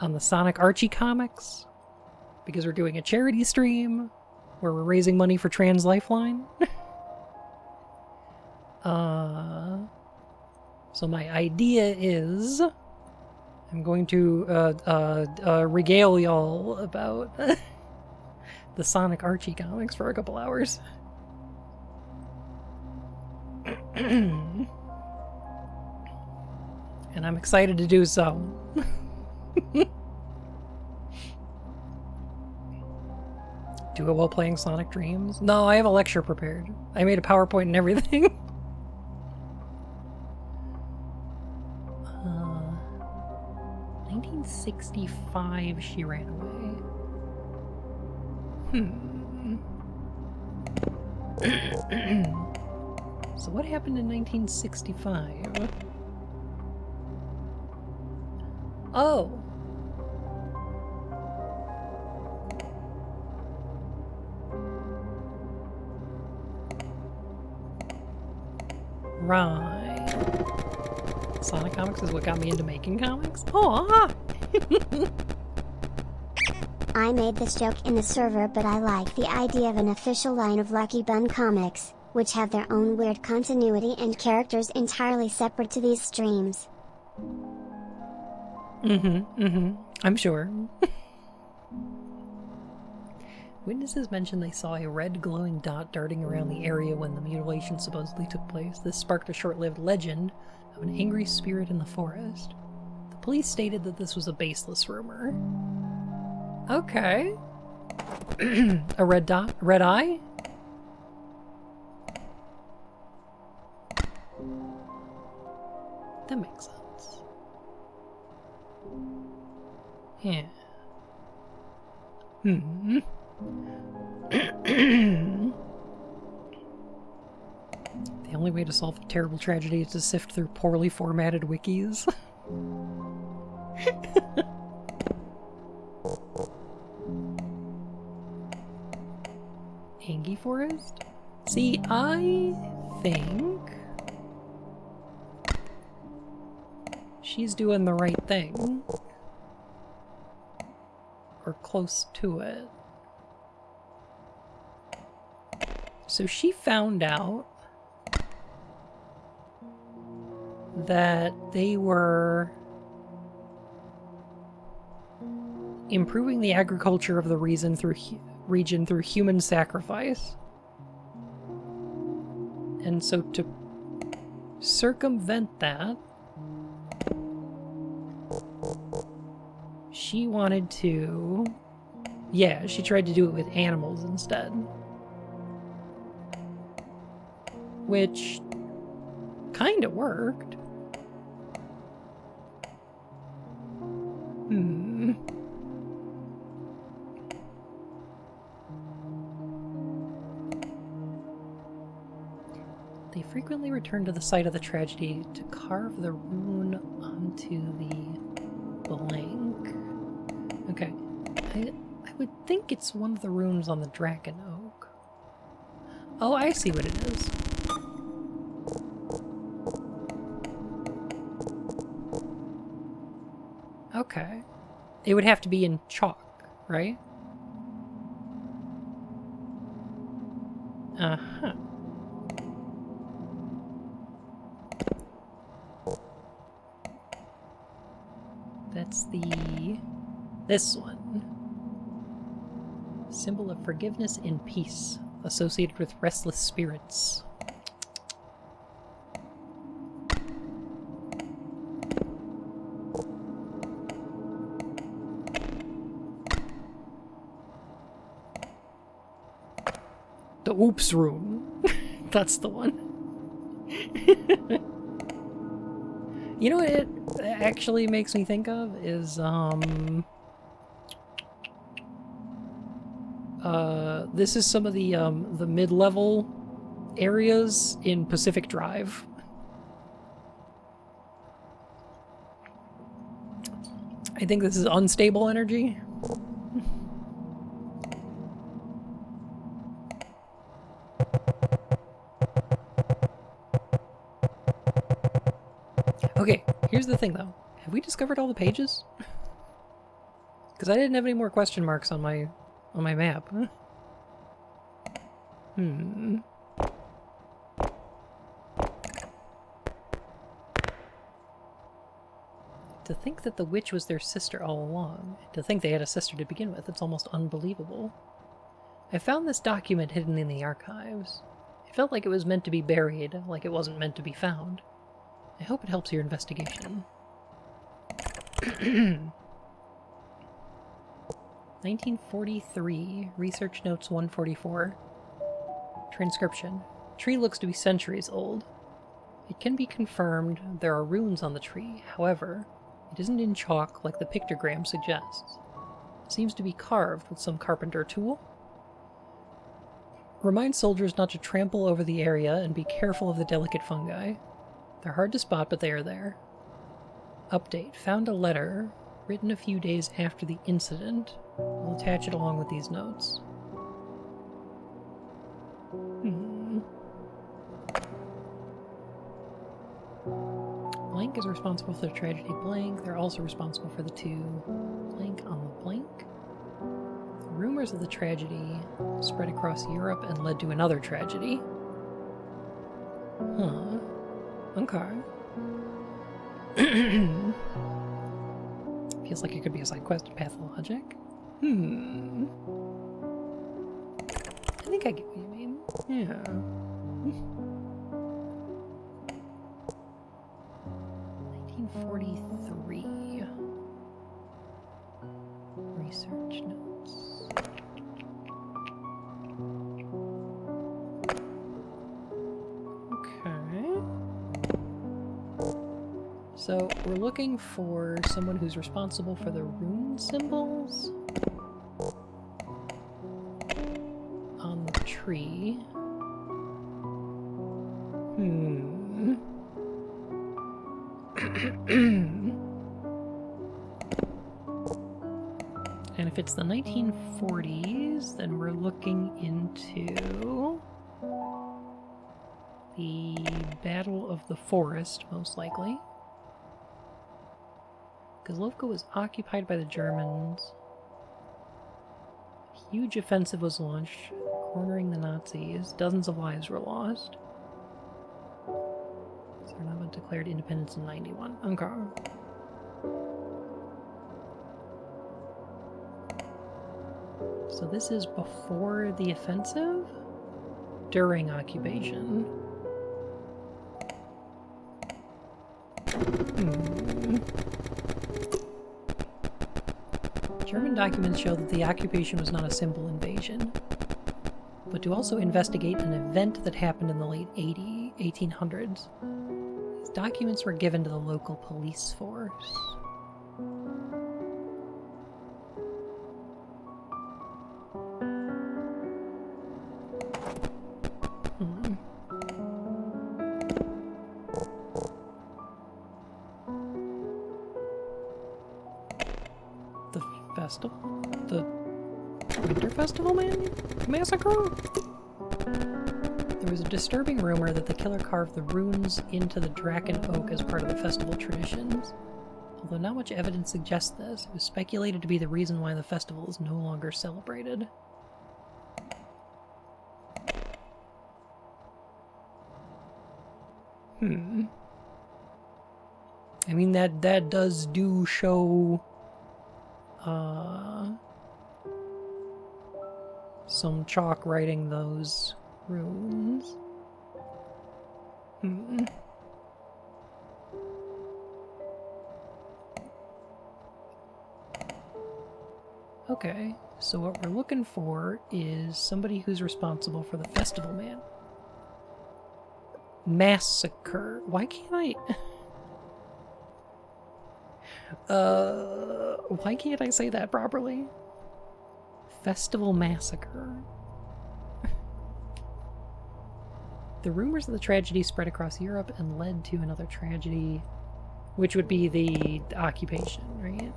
on the Sonic Archie comics because we're doing a charity stream where we're raising money for Trans Lifeline. So my idea is I'm going to regale y'all about the Sonic Archie comics for a couple hours. And I'm excited to do so. Do it while playing Sonic Dreams? No, I have a lecture prepared. I made a PowerPoint and everything. 1965 she ran away. So what happened in 1965? Oh! Right. Sonic Comics is what got me into making comics? Oh! I made this joke in the server, but I like the idea of an official line of Lucky Bun comics, which have their own weird continuity and characters entirely separate to these streams. I'm sure. Witnesses mentioned they saw a red glowing dot darting around the area when the mutilation supposedly took place. This sparked a short-lived legend of an angry spirit in the forest. The police stated that this was a baseless rumor. Okay. A red dot? Red eye? That makes sense. Yeah. The only way to solve a terrible tragedy is to sift through poorly formatted wikis. Angie Forest? See, I think she's doing the right thing. Or close to it. So she found out that they were improving the agriculture of the region through human sacrifice. And so to circumvent that, she wanted to... Yeah, she tried to do it with animals instead. Which kind of worked. They frequently return to the site of the tragedy to carve the rune onto the blank. Okay. I would think it's one of the runes on the Dragon Oak. Oh, I see what it is. Okay. It would have to be in chalk, right? Uh-huh. That's this one. Symbol of forgiveness and peace, associated with restless spirits. The oops rune. That's the one. You know what it actually makes me think of is, this is some of the mid-level areas in Pacific Drive. I think this is unstable energy. Okay, here's the thing though. Have we discovered all the pages? Because I didn't have any more question marks on my map. Hmm. To think that the witch was their sister all along. To think they had a sister to begin with. It's almost unbelievable. I found this document hidden in the archives. It felt like it was meant to be buried, like it wasn't meant to be found. I hope it helps your investigation. 1943. Research Notes 144. Transcription. Tree looks to be centuries old. It can be confirmed there are runes on the tree, however, it isn't in chalk like the pictogram suggests. It seems to be carved with some carpenter tool. Remind soldiers not to trample over the area and be careful of the delicate fungi. They're hard to spot, but they are there. Update. Found a letter written a few days after the incident. We'll attach it along with these notes. Blank is responsible for the tragedy blank. They're also responsible for the two blank on the blank. Rumors of the tragedy spread across Europe and led to another tragedy. Huh. Okay. Feels like it could be a side quest in Pathologic. I think I get what you mean. Yeah. 1943. Research notes. Okay. So we're looking for someone who's responsible for the rune symbols on the tree. And if it's the 1940s, then we're looking into the Battle of the Forest, most likely. Kozlovka was occupied by the Germans. A huge offensive was launched, cornering the Nazis. Dozens of lives were lost. Sarnava declared independence in 91. Okay. So this is before the offensive? During occupation. German documents show that the occupation was not a simple invasion, but to also investigate an event that happened in the late 1800s. These documents were given to the local police force. The Winter Festival Massacre? There was a disturbing rumor that the killer carved the runes into the Draken Oak as part of the festival traditions. Although not much evidence suggests this, it was speculated to be the reason why the festival is no longer celebrated. I mean, that does show some chalk writing those runes. Okay, so what we're looking for is somebody who's responsible for the festival massacre. Why can't I... why can't I say that properly? Festival massacre. The rumors of the tragedy spread across Europe and led to another tragedy, which would be the occupation, right?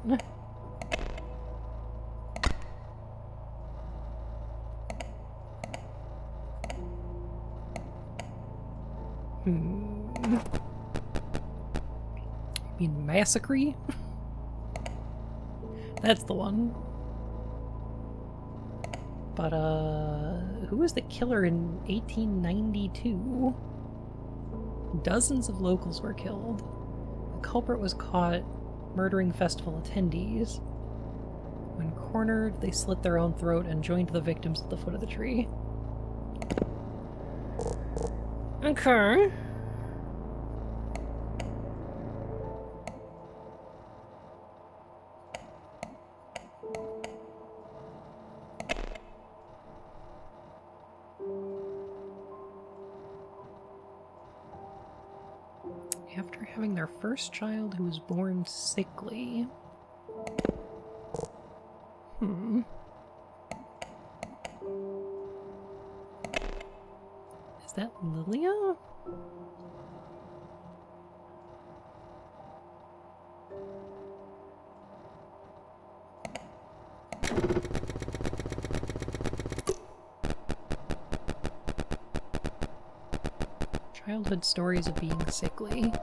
mean massacre? That's the one. But, who was the killer in 1892? Dozens of locals were killed. The culprit was caught murdering festival attendees. When cornered, they slit their own throat and joined the victims at the foot of the tree. Okay. After having their first child who was born sickly. Is that Lilia? Childhood stories of being sickly.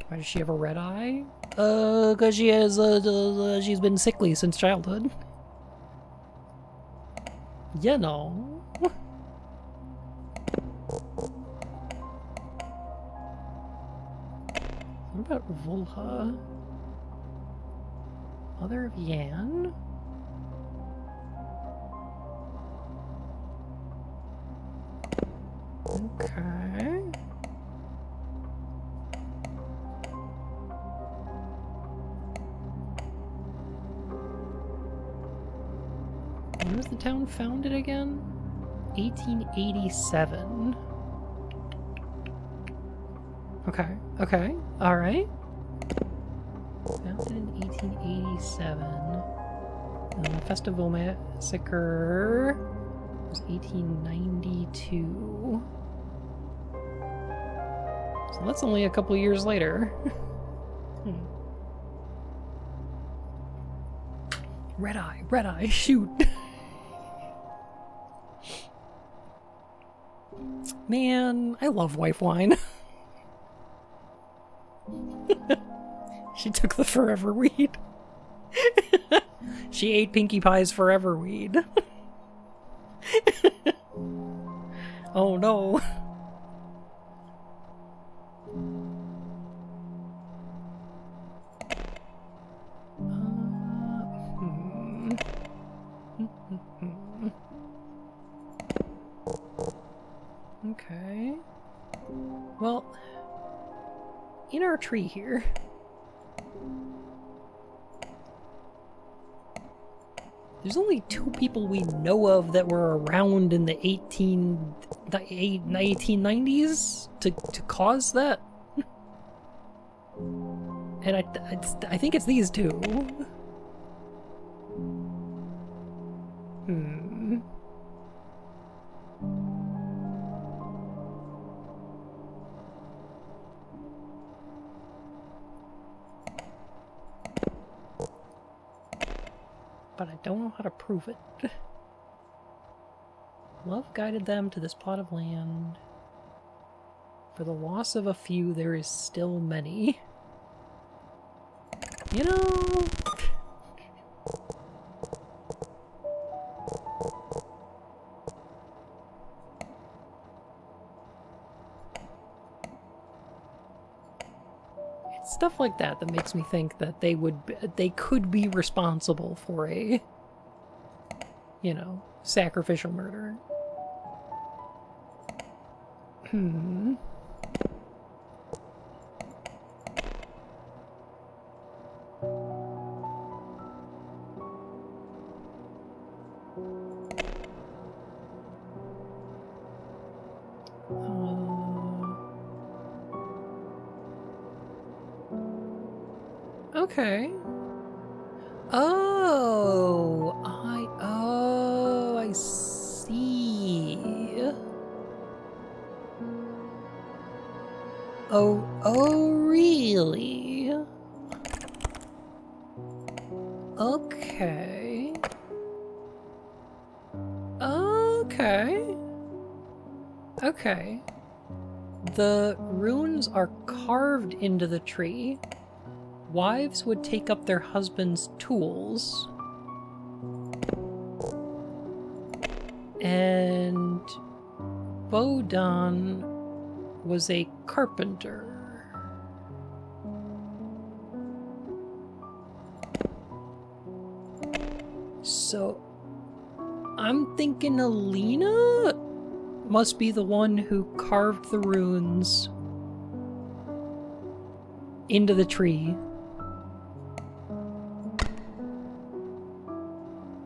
Why does she have a red eye? Cause she has, she's been sickly since childhood. You know. What about Volha? Mother of Yan? Okay. When was the town founded again? 1887. Okay, okay, alright. Founded in 1887. And the Festival Massacre was 1892. So that's only a couple years later. Red eye, shoot! Man, I love wife wine. She took the forever weed. She ate Pinkie Pie's forever weed. Oh no. Okay. Well, in our tree here, there's only 2 people we know of that were around in the 1890s to cause that. And I think it's these 2. But I don't know how to prove it. Love guided them to this plot of land. For the loss of a few, there is still many. You know... It's stuff like that that makes me think that they could be responsible for a, you know, sacrificial murder. Okay. Oh, I see. Oh, really? Okay. Okay. Okay. The runes are carved into the tree. Wives would take up their husband's tools. And Bodan was a carpenter. So I'm thinking Alina must be the one who carved the runes into the tree.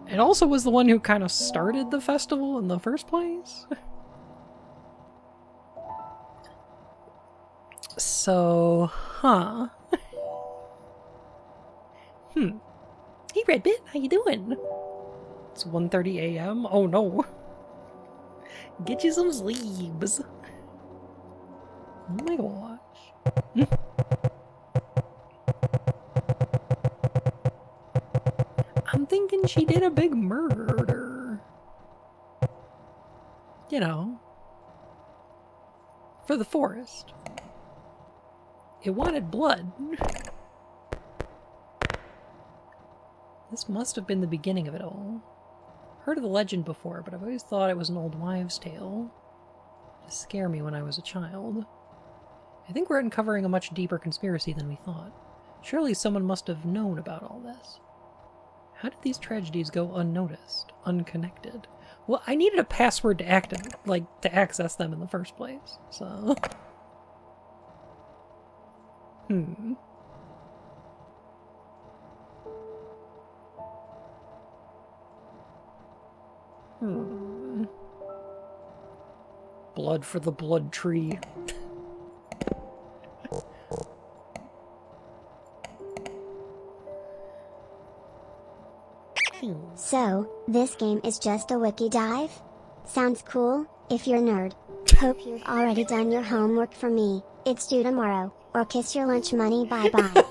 And also was the one who kind of started the festival in the first place. So, huh. Hey Redbit, how you doing? It's 1:30 a.m. Oh no. Get you some sleeps. Oh my gosh. I'm thinking she did a big murder. You know. For the forest. It wanted blood. This must have been the beginning of it all. Heard of the legend before, but I've always thought it was an old wives' tale to scare me when I was a child. I think we're uncovering a much deeper conspiracy than we thought. Surely someone must have known about all this. How did these tragedies go unnoticed, unconnected? Well, I needed a password to to access them in the first place, so... Blood for the blood tree. So, this game is just a wiki dive? Sounds cool, if you're a nerd. Hope you've already done your homework for me. It's due tomorrow, or kiss your lunch money bye-bye.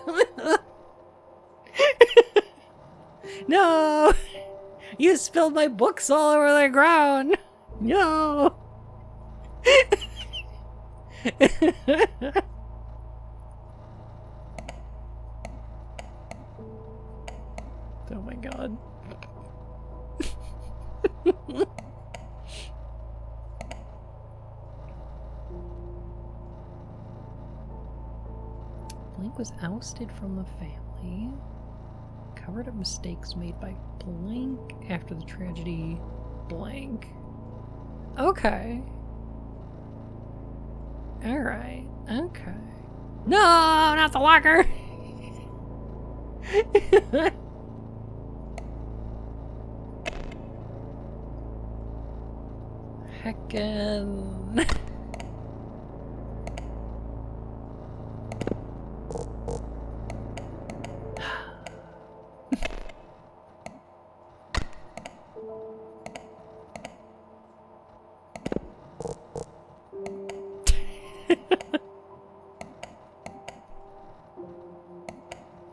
No! You spilled my books all over the ground! No! Oh my god. Blink was ousted from the family. Covered up mistakes made by Blank after the tragedy. Blank. Okay. Alright. Okay. No, not the locker! Heckin'.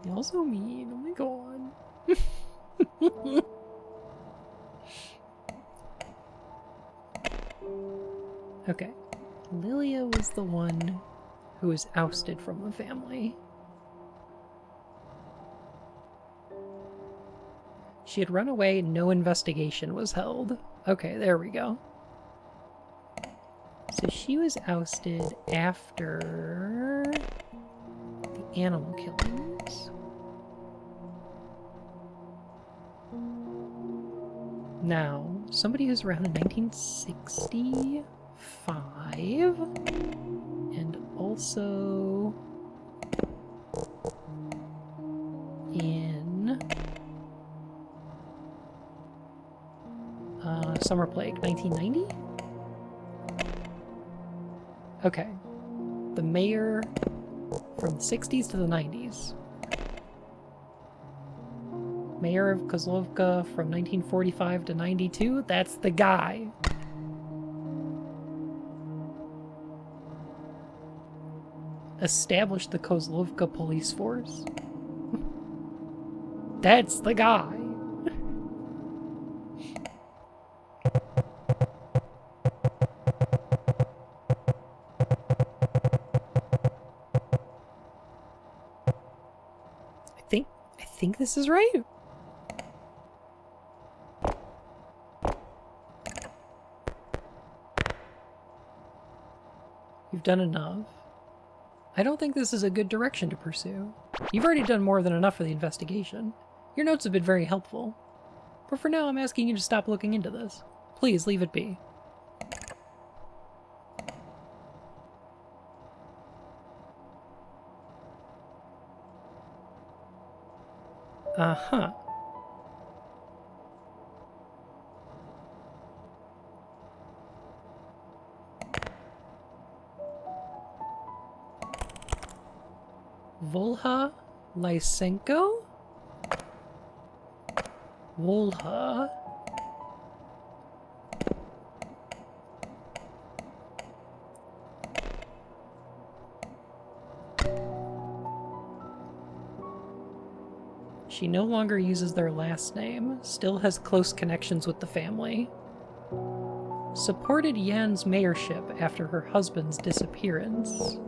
You're so mean. Oh my god. Okay. Lilia was the one who was ousted from the family. She had run away, no investigation was held. Okay, there we go. So she was ousted after the animal killings. Now, somebody who's around in 1965 and also in Summer Plague, 1990? Okay. The mayor from the 60s to the 90s. Mayor of Kozlovka from 1945 to 92? That's the guy. Established the Kozlovka police force. That's the guy. think this is right. You've done enough. I don't think this is a good direction to pursue. You've already done more than enough for the investigation. Your notes have been very helpful. But for now, I'm asking you to stop looking into this. Please, leave it be. Uh-huh. Volha Lysenko? Volha? She no longer uses their last name, still has close connections with the family. Supported Yan's mayorship after her husband's disappearance.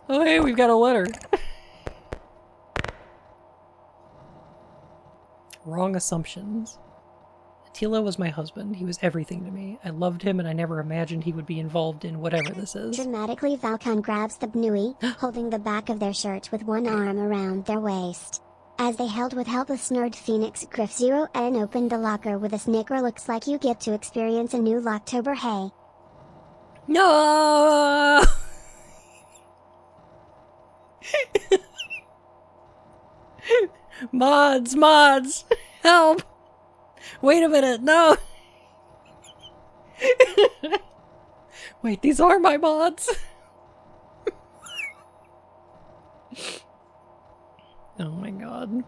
Oh, hey, we've got a letter. Wrong assumptions. Attila was my husband. He was everything to me. I loved him and I never imagined he would be involved in whatever this is. Dramatically, Valkan grabs the Bnui, holding the back of their shirt with one arm around their waist. As they held with helpless nerd Phoenix Griff 0 and opened the locker with a snicker. Looks like you get to experience a new Locktober, hey. No! Mods! Help! Wait a minute, no! Wait, these are my mods! Oh my god.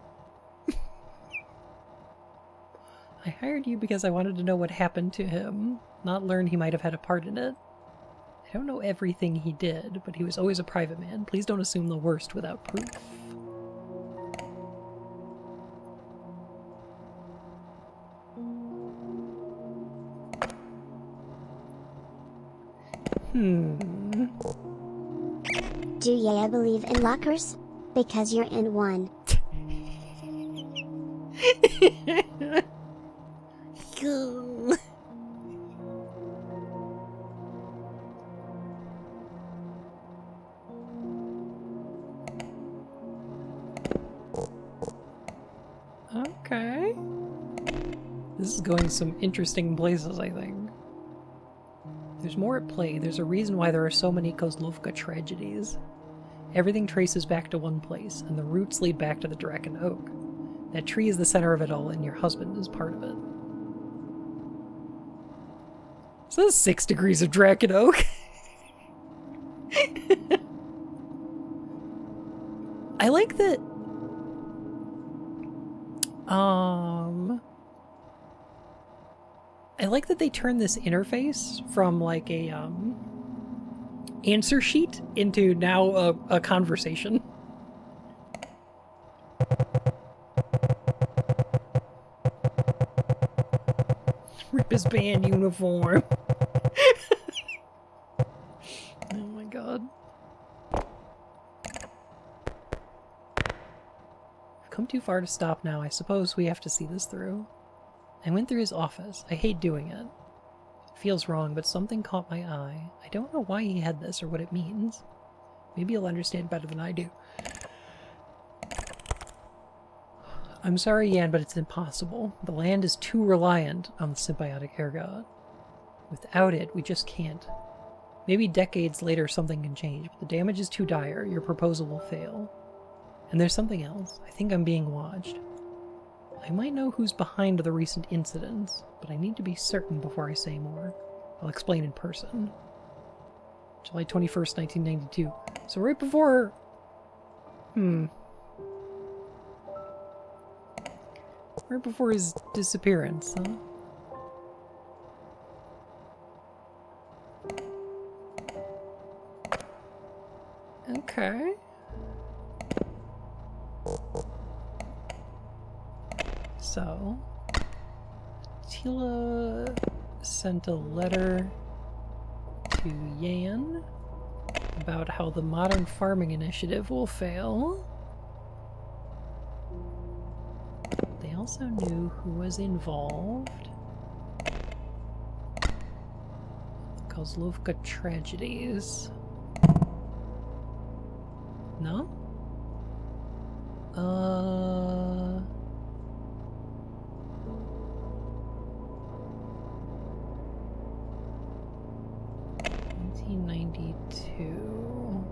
I hired you because I wanted to know what happened to him, not learn he might have had a part in it. I don't know everything he did, but he was always a private man. Please don't assume the worst without proof. Do ya believe in lockers? Because you're in one. Okay. This is going some interesting places, I think. There's more at play. There's a reason why there are so many Kozlovka tragedies. Everything traces back to one place, and the roots lead back to the Draken Oak. That tree is the center of it all, and your husband is part of it. So that's 6 degrees of Draken Oak. I like that... I like that they turn this interface from like a answer sheet into now a conversation. Rip his band uniform. Oh my god. I've come too far to stop now. I suppose we have to see this through. I went through his office. I hate doing it. It feels wrong, but something caught my eye. I don't know why he had this or what it means. Maybe you'll understand better than I do. I'm sorry, Yan, but it's impossible. The land is too reliant on the symbiotic air god. Without it, we just can't. Maybe decades later something can change, but the damage is too dire. Your proposal will fail. And there's something else. I think I'm being watched. I might know who's behind the recent incidents, but I need to be certain before I say more. I'll explain in person. July 21st, 1992. So right before... Right before his disappearance, huh? Okay. So, Tila sent a letter to Yan about how the Modern Farming Initiative will fail. They also knew who was involved. The Kozlovka tragedies. No? 1992.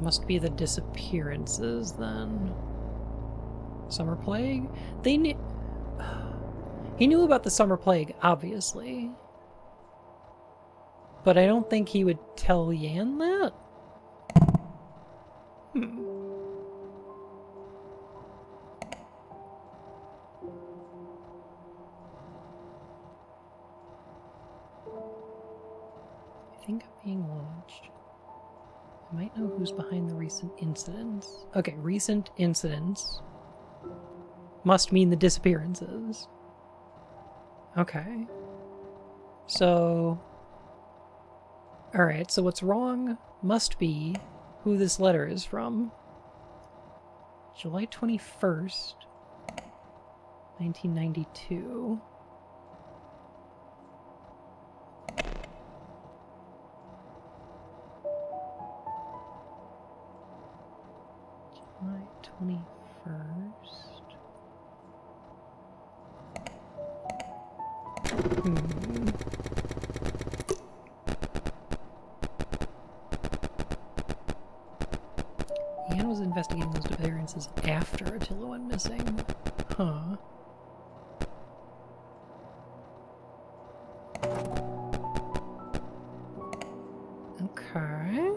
Must be the disappearances then. Summer plague? They knew. He knew about the summer plague, obviously. But I don't think he would tell Yan that. I think I'm being watched. I might know who's behind the recent incidents. Okay, recent incidents must mean the disappearances. Okay. So... Alright, so what's wrong must be who this letter is from. July 21st, 1992. July 21st. Ian was investigating those disappearances after Attila went missing. Huh. Okay.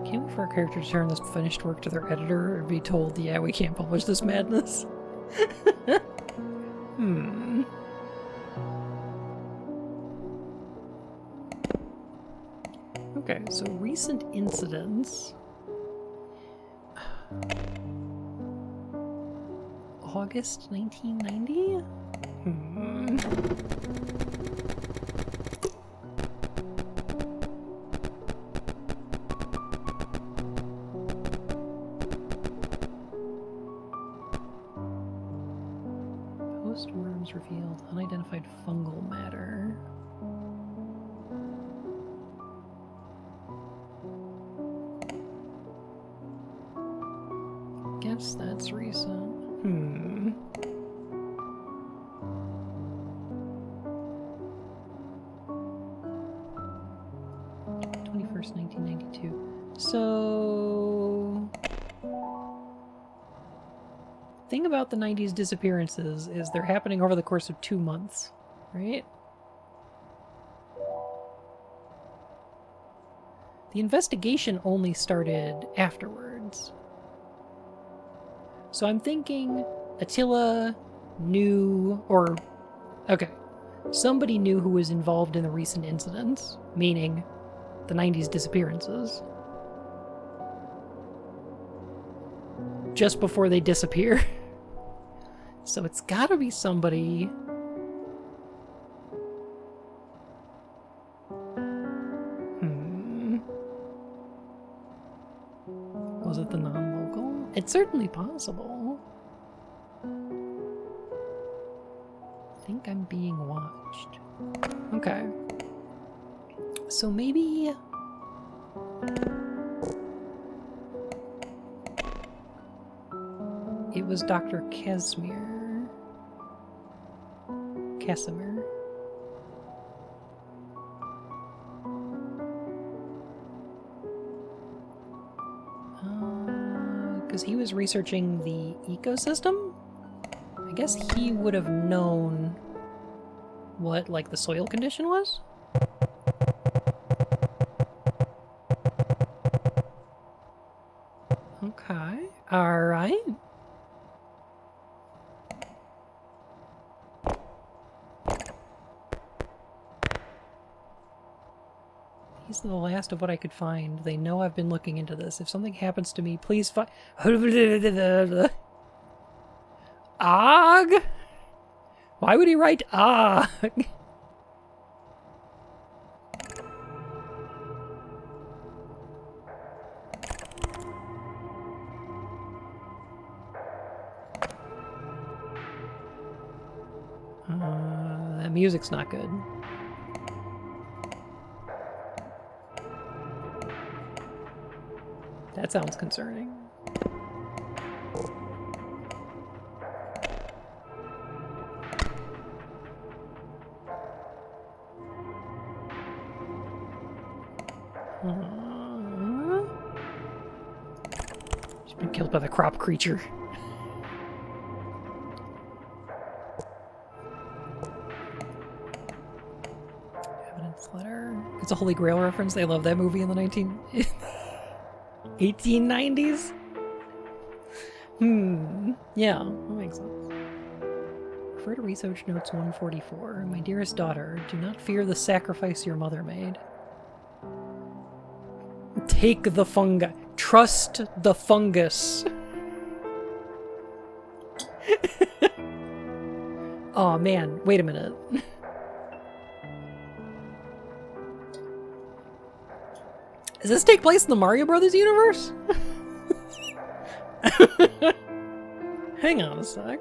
Can't wait for our character to turn this finished work to their editor and be told, yeah, we can't publish this madness. Okay, so recent incidents. August 1990? Postworms revealed unidentified fungal matter. Guess that's recent. 21st, 1992. So... thing about the 90s disappearances is they're happening over the course of 2 months, right? The investigation only started afterwards. So I'm thinking Attila knew, or... okay. Somebody knew who was involved in the recent incidents, meaning the 90s disappearances. Just before they disappear. So it's gotta be somebody... Was it the non-local? It's certainly possible. I think I'm being watched. Okay. So maybe... it was Dr. Casimir. Because he was researching the ecosystem? I guess he would have known what, like, the soil condition was? Okay. Alright. These are the last of what I could find. They know I've been looking into this. If something happens to me, please find... Og? Why would he write Og? That music's not good. That sounds concerning. She's been killed by the crop creature. Evidence letter. It's a Holy Grail reference. They love that movie in the 1890s? Yeah, that makes sense. Refer to Research Notes 144. My dearest daughter, do not fear the sacrifice your mother made. Take the fungus. Trust the fungus. Oh man, wait a minute. Does this take place in the Mario Brothers universe? Hang on a sec.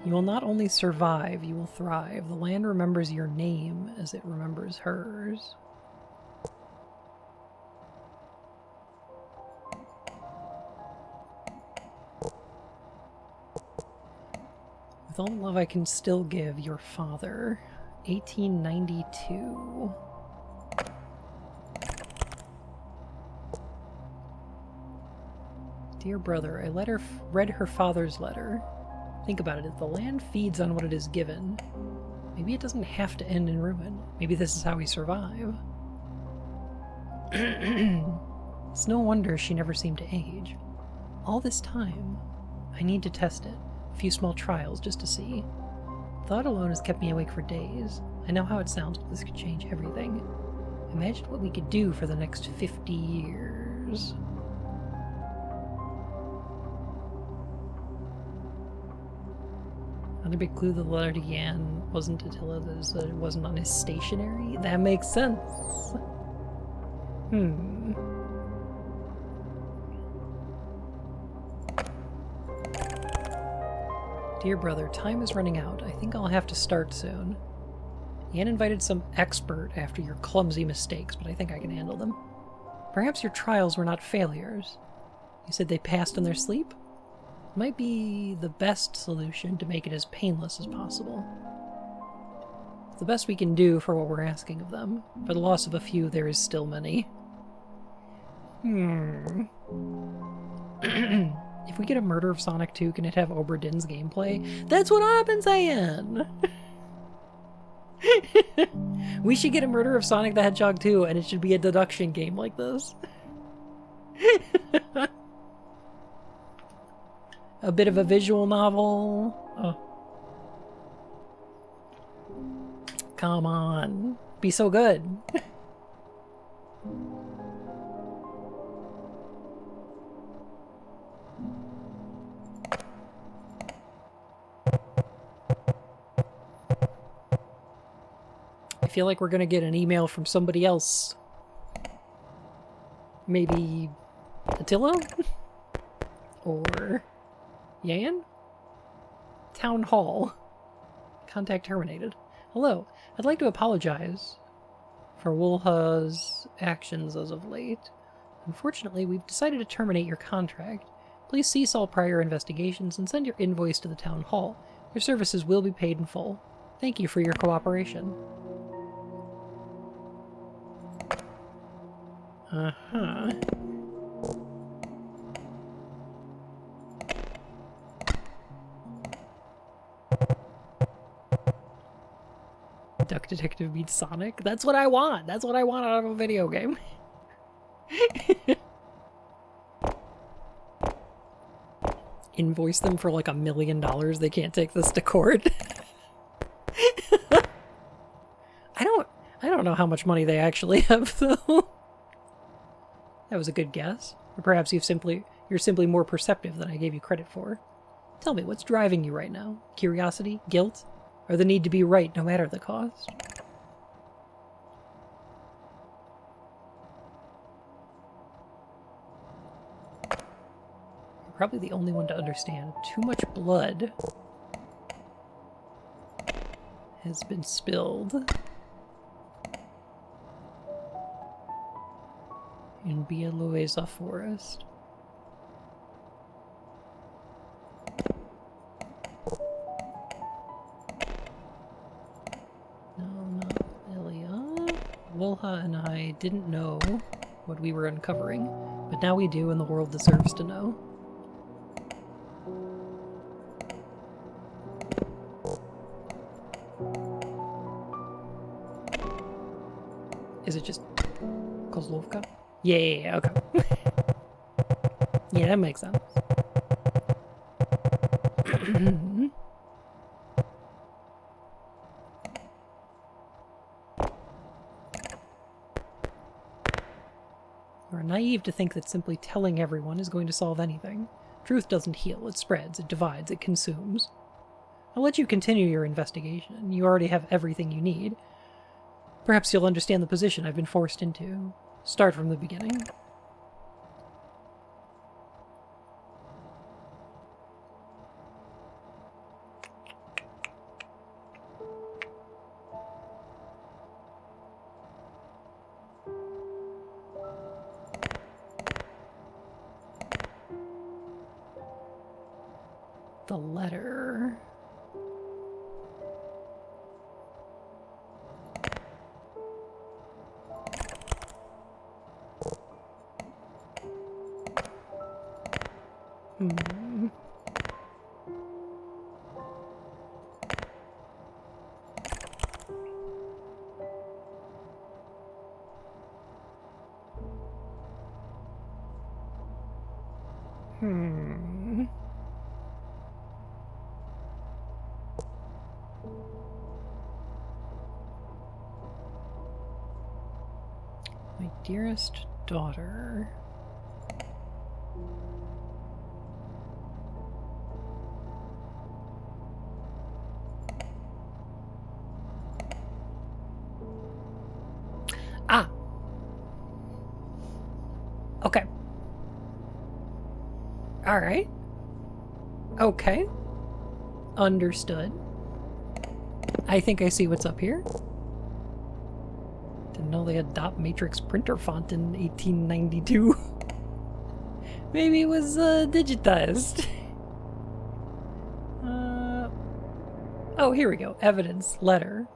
You will not only survive, you will thrive. The land remembers your name as it remembers hers. With all the love I can still give, your father. 1892. Dear brother, I read her father's letter. Think about it, if the land feeds on what it is given, maybe it doesn't have to end in ruin. Maybe this is how we survive. It's no wonder she never seemed to age. All this time, I need to test it. A few small trials just to see. Thought alone has kept me awake for days. I know how it sounds, but this could change everything. Imagine what we could do for the next 50 years. Another big clue the letter to Yan wasn't Attila, that it wasn't on his stationery? That makes sense. Dear brother, time is running out. I think I'll have to start soon. Yan invited some expert after your clumsy mistakes, but I think I can handle them. Perhaps your trials were not failures. You said they passed in their sleep? Might be the best solution to make it as painless as possible. It's the best we can do for what we're asking of them. For the loss of a few, there is still many. If we get a Murder of Sonic 2, can it have Obra Dinn's gameplay? That's what I've been saying! We should get a Murder of Sonic the Hedgehog 2, and it should be a deduction game like this. A bit of a visual novel. Oh. Come on. Be so good. I feel like we're gonna get an email from somebody else. Maybe Attila? Or Yan? Town Hall. Contact terminated. Hello, I'd like to apologize for Wulha's actions as of late. Unfortunately, we've decided to terminate your contract. Please cease all prior investigations and send your invoice to the Town Hall. Your services will be paid in full. Thank you for your cooperation. Uh-huh. Duck Detective meets Sonic. That's what I want. That's what I want out of a video game. Invoice them for like $1 million. They can't take this to court. I don't know how much money they actually have though. That was a good guess. Or perhaps you're simply more perceptive than I gave you credit for. Tell me, what's driving you right now? Curiosity? Guilt? Or the need to be right no matter the cost? You're probably the only one to understand. Too much blood has been spilled in Bielorrusia forest. No, not Ilya. Wilha and I didn't know what we were uncovering, but now we do, and the world deserves to know. Is it just Kozlovka? Yeah, okay. Yeah, that makes sense. You're naive to think that simply telling everyone is going to solve anything. Truth doesn't heal, it spreads, it divides, it consumes. I'll let you continue your investigation. You already have everything you need. Perhaps you'll understand the position I've been forced into. Start from the beginning. The letter. My dearest daughter. Ah. Okay. All right. Okay. Understood. I think I see what's up here. Didn't know they had dot matrix printer font in 1892. Maybe it was digitized. Oh, here we go. Evidence. Letter.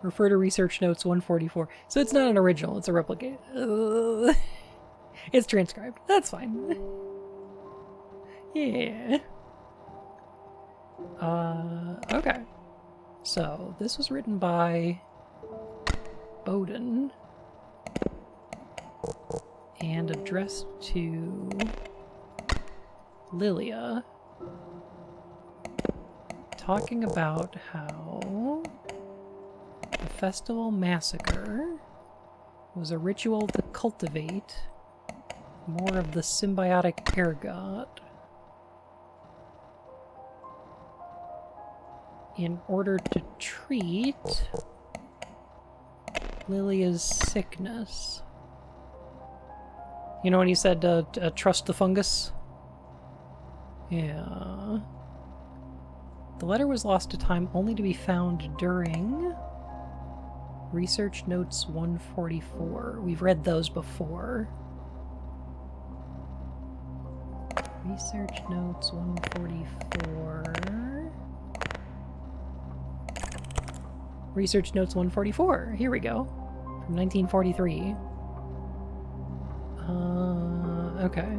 Refer to research notes 144. So it's not an original, it's a replicate. It's transcribed. That's fine. Yeah. Okay. So, this was written by Bowden and addressed to Lilia, talking about how the festival massacre was a ritual to cultivate more of the symbiotic ergot in order to treat Lilia's sickness. You know when he said, trust the fungus? Yeah. The letter was lost to time only to be found during Research Notes 144. We've read those before. Research Notes 144. Research Notes 144. Here we go. From 1943. Okay.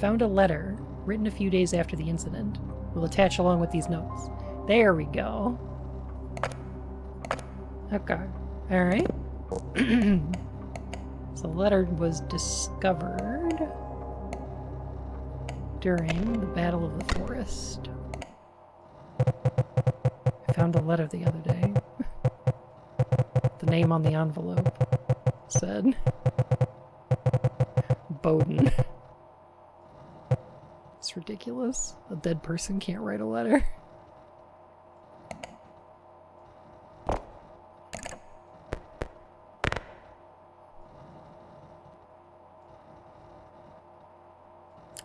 Found a letter, written a few days after the incident. We'll attach along with these notes. There we go. Okay. Alright. So the letter was discovered during the Battle of the Forest. I found a letter the other day. The name on the envelope said Bowden. It's ridiculous. A dead person can't write a letter.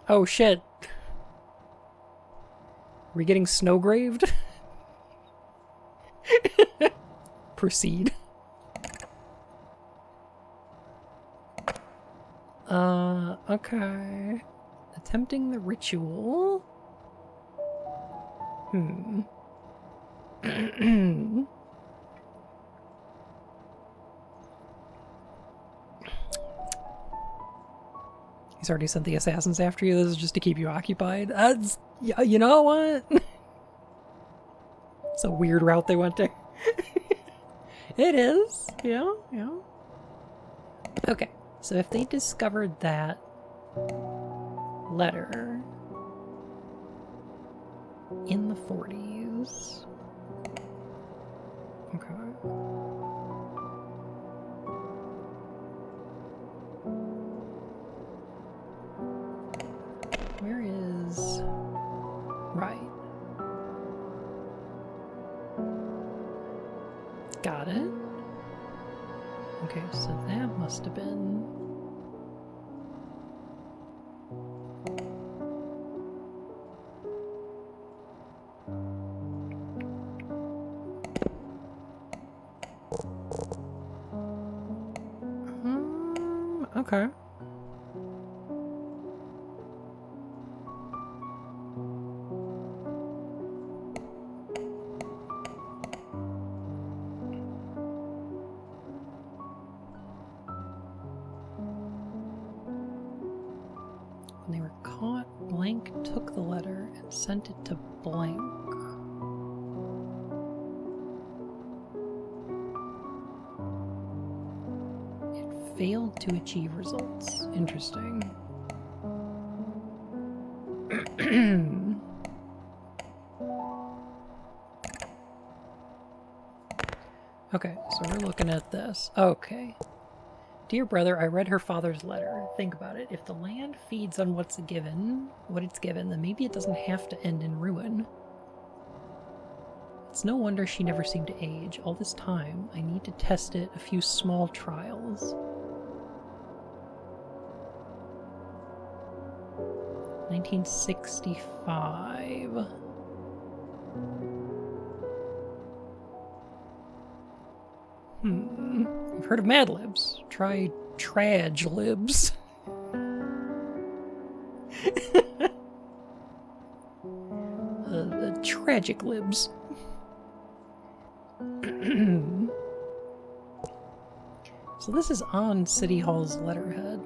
Oh shit. Are we getting snowgraved? Proceed. Okay. Attempting the ritual. He's already sent the assassins after you. This is just to keep you occupied. You know what? It's a weird route they went there. It is. Yeah. Okay. So if they discovered that letter in the 40s. Okay. Where is... Right. Got it. Okay, so that must have been... Okay. When they were caught, Blank took the letter and sent it to Blank. It failed to achieve results. Interesting. Okay, so we're looking at this. Okay. Dear brother, I read her father's letter. Think about it. If the land feeds on what it's given, then maybe it doesn't have to end in ruin. It's no wonder she never seemed to age. All this time, I need to test it a few small trials. 1965. You've heard of Mad Libs. Try Traj Libs. Tragic Libs. So this is on City Hall's letterhead.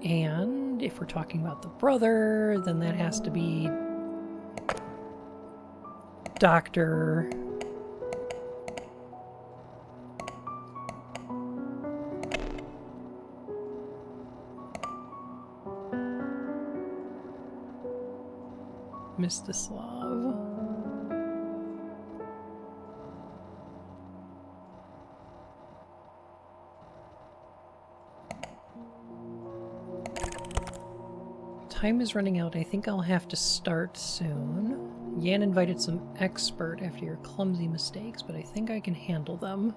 And if we're talking about the brother, then that has to be Dr. Mstislav. Time is running out. I think I'll have to start soon. Yan invited some expert after your clumsy mistakes, but I think I can handle them.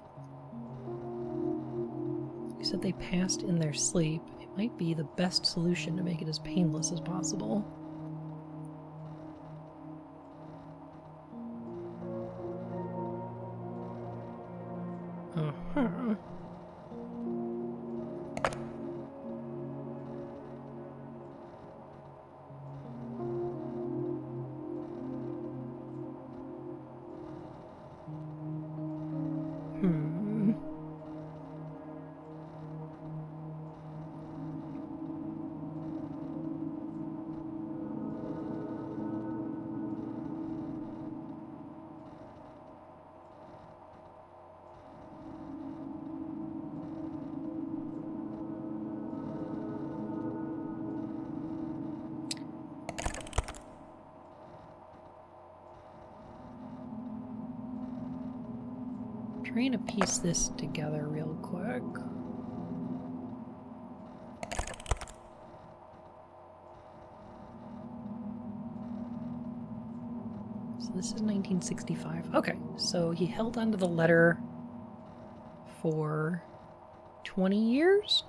You said they passed in their sleep. It might be the best solution to make it as painless as possible. Uh-huh. Trying to piece this together real quick. So this is 1965. Okay, so he held onto the letter for 20 years?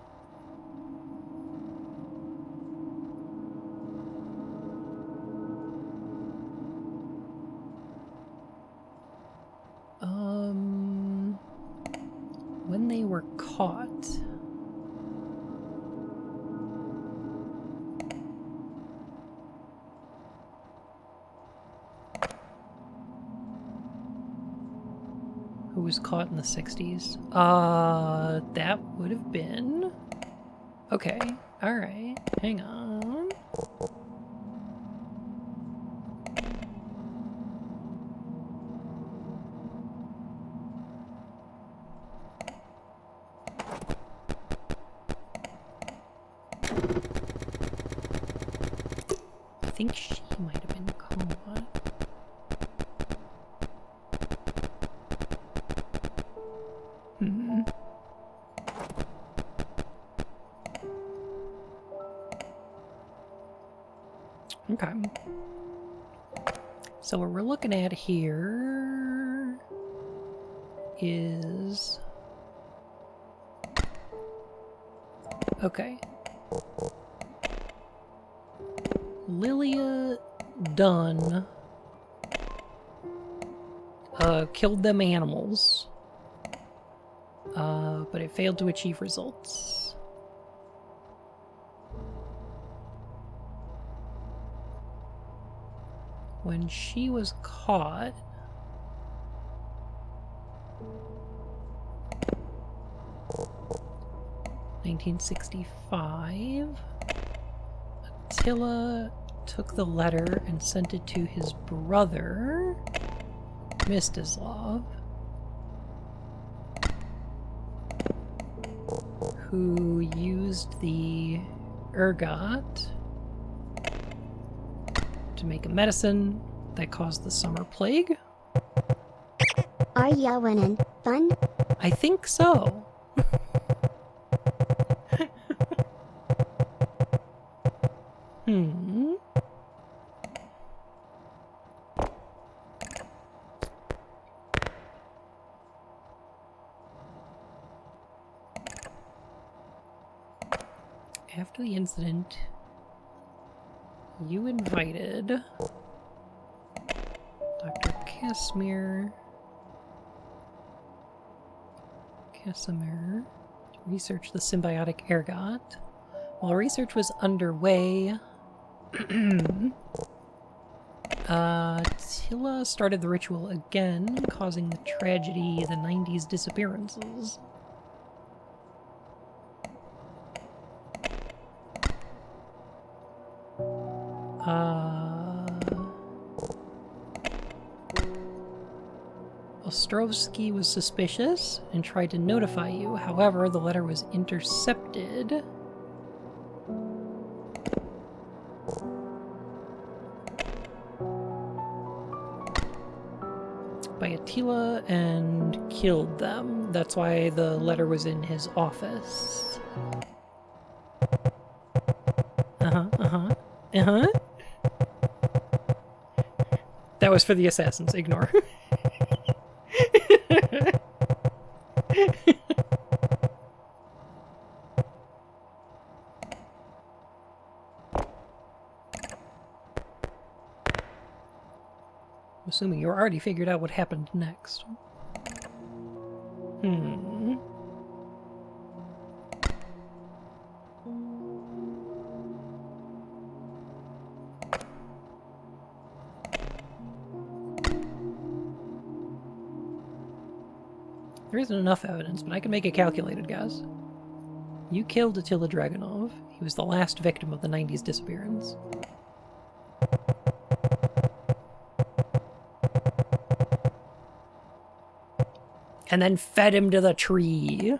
When they were caught. Who was caught in the 60s? That would have been... Okay, alright, hang on. I think she might have been caught. Okay. So what we're looking at here is... Okay. Lilia Dunn killed them animals, but it failed to achieve results. When she was caught, (1965), Attila took the letter and sent it to his brother, Mstislav, who used the ergot to make a medicine that caused the summer plague. Are ya winning? Fun? I think so. After the incident, you invited Dr. Casimir to research the symbiotic ergot. While research was underway, Attila started the ritual again, causing the tragedy, the 90s disappearances. Ostrovsky was suspicious and tried to notify you. However, the letter was intercepted. By Attila and killed them. That's why the letter was in his office. That was for the assassins. Ignore. I'm assuming you already figured out what happened next. There isn't enough evidence, but I can make a calculated guess. You killed Attila Dragunov. He was the last victim of the 90s disappearance. And then fed him to the tree.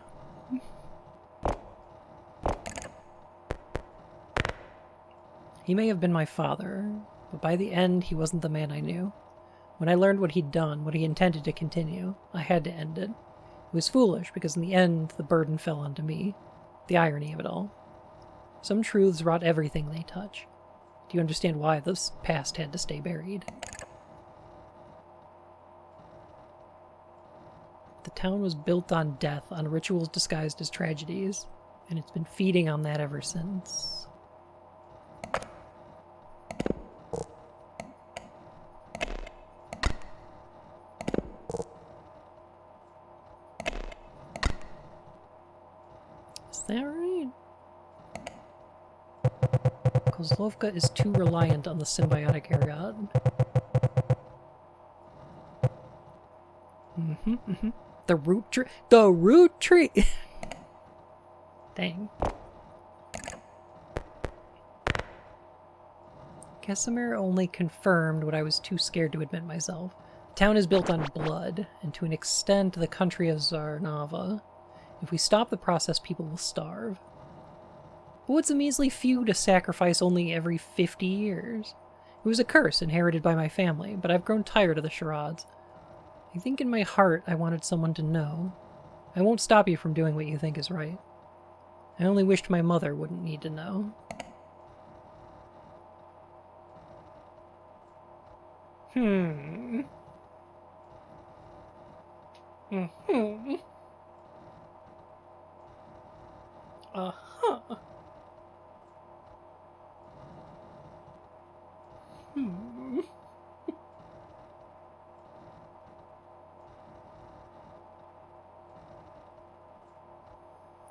He may have been my father, but by the end, he wasn't the man I knew. When I learned what he'd done, what he intended to continue, I had to end it. was foolish, because in the end, the burden fell onto me. The irony of it all. Some truths rot everything they touch. Do you understand why this past had to stay buried? The town was built on death, on rituals disguised as tragedies, and it's been feeding on that ever since. Is that right? Kozlovka is too reliant on the symbiotic air god. The root tree. The root tree! Dang. Casimir only confirmed what I was too scared to admit myself. The town is built on blood, and to an extent the country of Zarnava. If we stop the process, people will starve. But what's a measly few to sacrifice only every 50 years? It was a curse inherited by my family, but I've grown tired of the charades. I think in my heart I wanted someone to know. I won't stop you from doing what you think is right. I only wished my mother wouldn't need to know. Uh-huh.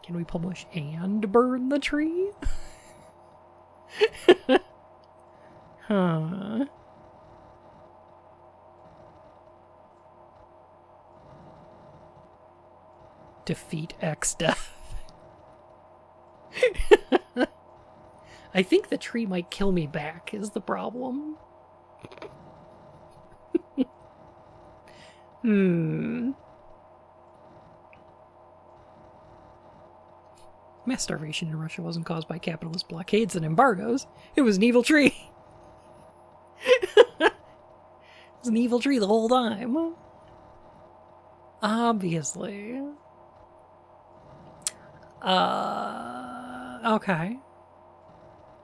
Can we publish and burn the tree? Huh. Defeat X death. I think the tree might kill me back, is the problem. Mass starvation in Russia wasn't caused by capitalist blockades and embargoes. It was an evil tree. It was an evil tree the whole time. Obviously. Okay.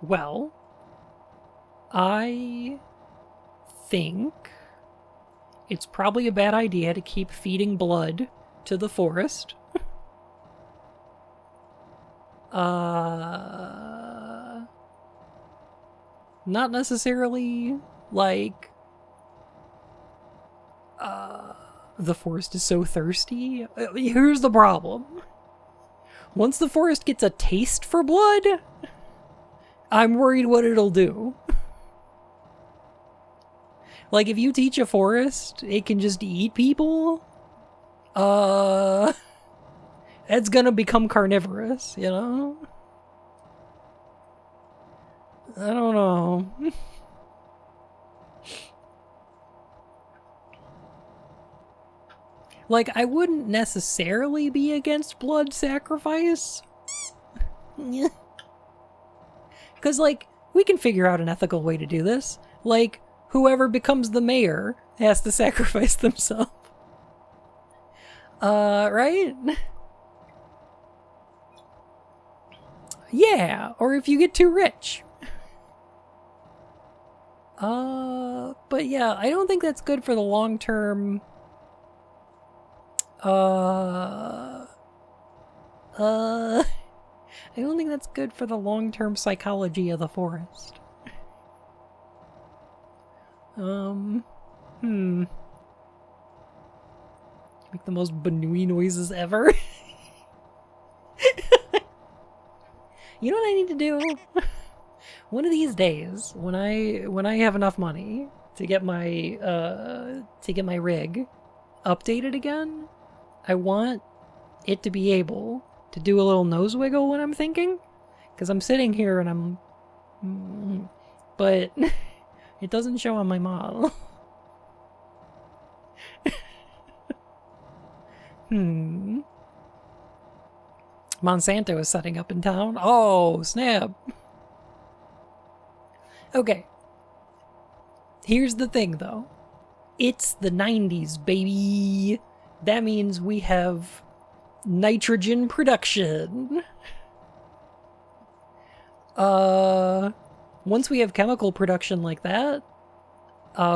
Well, I think it's probably a bad idea to keep feeding blood to the forest. Not necessarily, like, the forest is so thirsty. Here's the problem. Once the forest gets a taste for blood, I'm worried what it'll do. Like, if you teach a forest it can just eat people, it's gonna become carnivorous, you know? I don't know. Like, I wouldn't necessarily be against blood sacrifice. Because, like, we can figure out an ethical way to do this. Like, whoever becomes the mayor has to sacrifice themselves. Right? Yeah, or if you get too rich. But yeah, I don't think that's good for the long-term... I don't think that's good for the long-term psychology of the forest. Make the most Banui noises ever. You know what I need to do? One of these days, when I have enough money to get my rig updated again, I want it to be able to do a little nose wiggle when I'm thinking, because I'm sitting here and I'm, but it doesn't show on my model. Monsanto is setting up in town. Oh, snap. Okay. Here's the thing, though. It's the 90s, baby. That means we have nitrogen production. Once we have chemical production like that,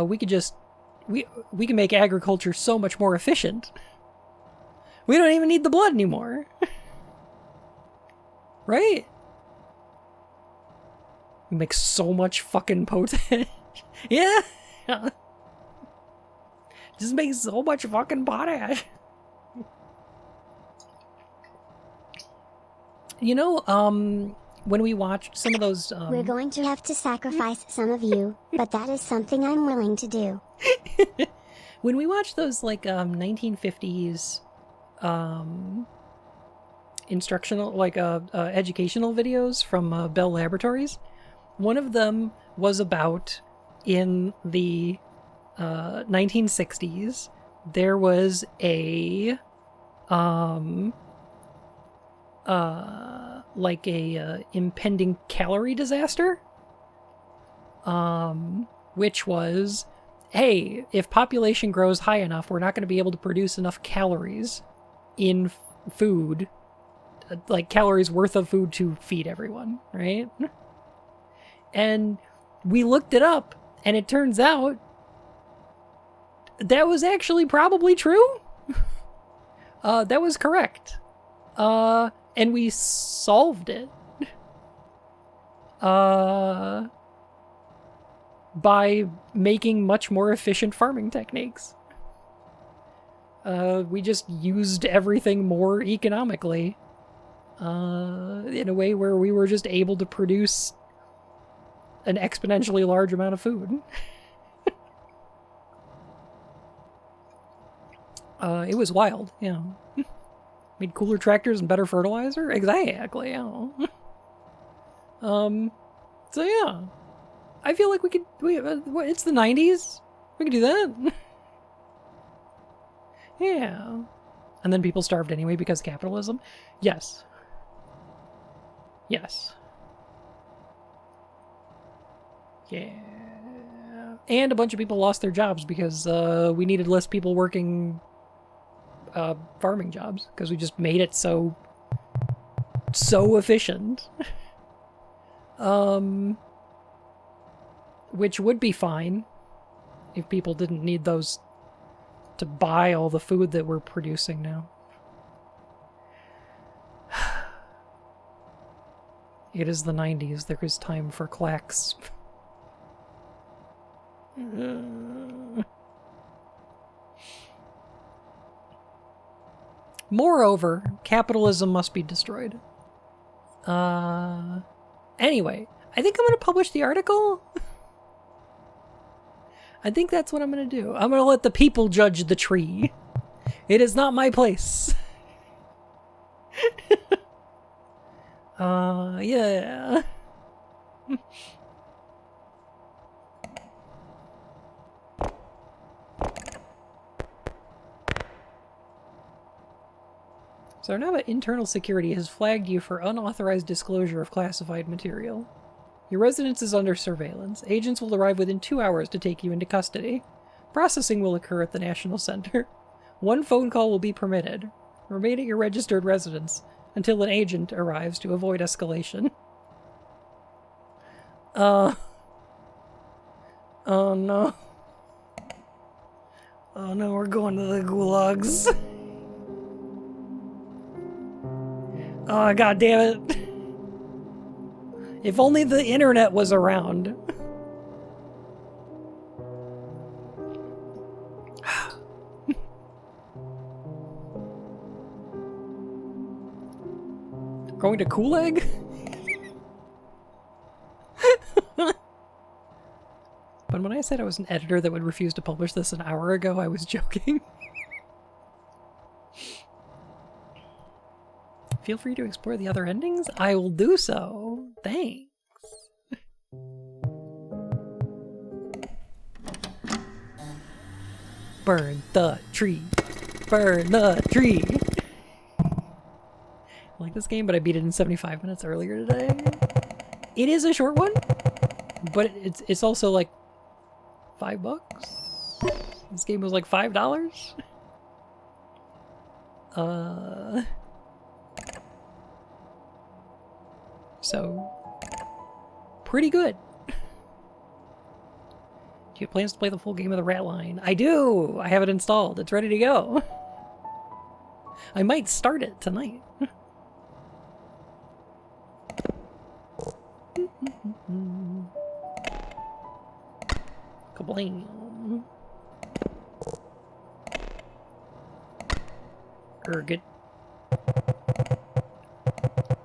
we could just we can make agriculture so much more efficient. We don't even need the blood anymore. Right? We make so much fucking potash. Yeah. Just make so much fucking potash. You know, when we watched some of those... We're going to have to sacrifice some of you, but that is something I'm willing to do. When we watched those, like, 1950s instructional, like, educational videos from Bell Laboratories, one of them was about, in the 1960s, there was a impending calorie disaster, which was, hey, if population grows high enough, we're not going to be able to produce enough calories in food, like calories worth of food to feed everyone, right? And we looked it up, and it turns out that was actually probably true. That was correct. And we solved it by making much more efficient farming techniques. We just used everything more economically in a way where we were just able to produce an exponentially large amount of food. It was wild, yeah. Made cooler tractors and better fertilizer? Exactly, yeah. So yeah. I feel like it's the 90s. We could do that. Yeah. And then people starved anyway because of capitalism? Yes. Yes. Yeah. And a bunch of people lost their jobs because we needed less people working farming jobs because we just made it so efficient. Which would be fine if people didn't need those to buy all the food that we're producing now. It is the 90s. There is time for clacks. Moreover, capitalism must be destroyed. Anyway, I think I'm going to publish the article. I think that's what I'm going to do. I'm going to let the people judge the tree. It is not my place. Yeah. So now that internal security has flagged you for unauthorized disclosure of classified material. Your residence is under surveillance. Agents will arrive within 2 hours to take you into custody. Processing will occur at the National Center. 1 phone call will be permitted. Remain at your registered residence until an agent arrives to avoid escalation. Oh no. Oh no, we're going to the gulags. Oh, god damn it. If only the internet was around. Going to Gulag? But when I said I was an editor that would refuse to publish this an hour ago, I was joking. Feel free to explore the other endings. I will do so. Thanks. Burn the tree. Burn the tree. I like this game, but I beat it in 75 minutes earlier today. It is a short one, but it's also like $5. This game was like $5. So, pretty good. Do you have plans to play the full game of the Rat Line? I do! I have it installed. It's ready to go. I might start it tonight. Kablam. Good.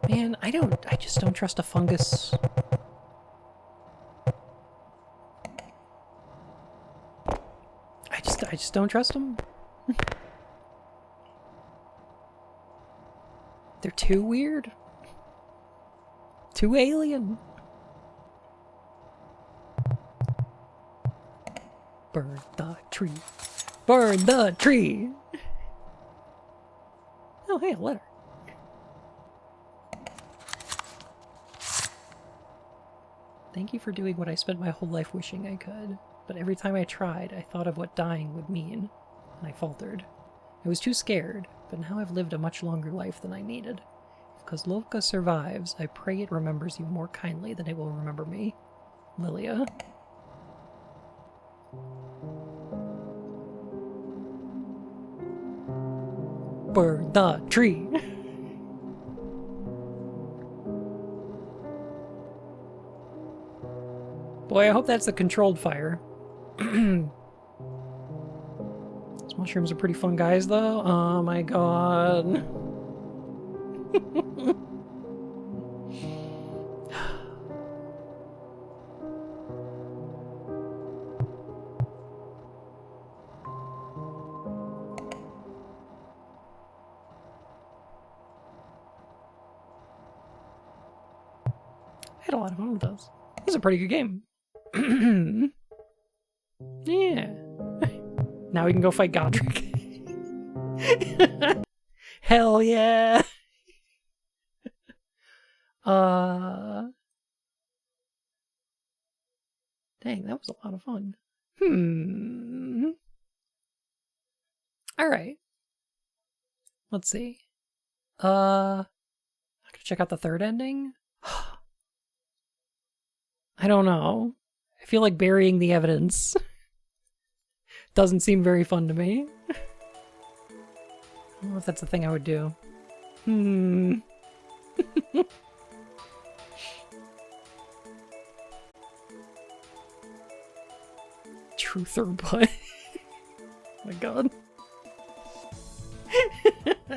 Man, I just don't trust a fungus. I just don't trust them. They're too weird. Too alien. Burn the tree. Burn the tree! Oh, hey, a letter. Thank you for doing what I spent my whole life wishing I could. But every time I tried, I thought of what dying would mean, and I faltered. I was too scared, but now I've lived a much longer life than I needed. If Kozlovka survives, I pray it remembers you more kindly than it will remember me. Lilia. Burn the tree! Boy, I hope that's a controlled fire. These mushrooms are pretty fun guys, though. Oh my god. I had a lot of fun with those. This is a pretty good game. Yeah. Now we can go fight Godric. Hell yeah. Dang, that was a lot of fun. Alright. Let's see. I'm gonna check out the third ending. I don't know. I feel like burying the evidence. Doesn't seem very fun to me. I don't know if that's the thing I would do. Truth or what? Oh my god.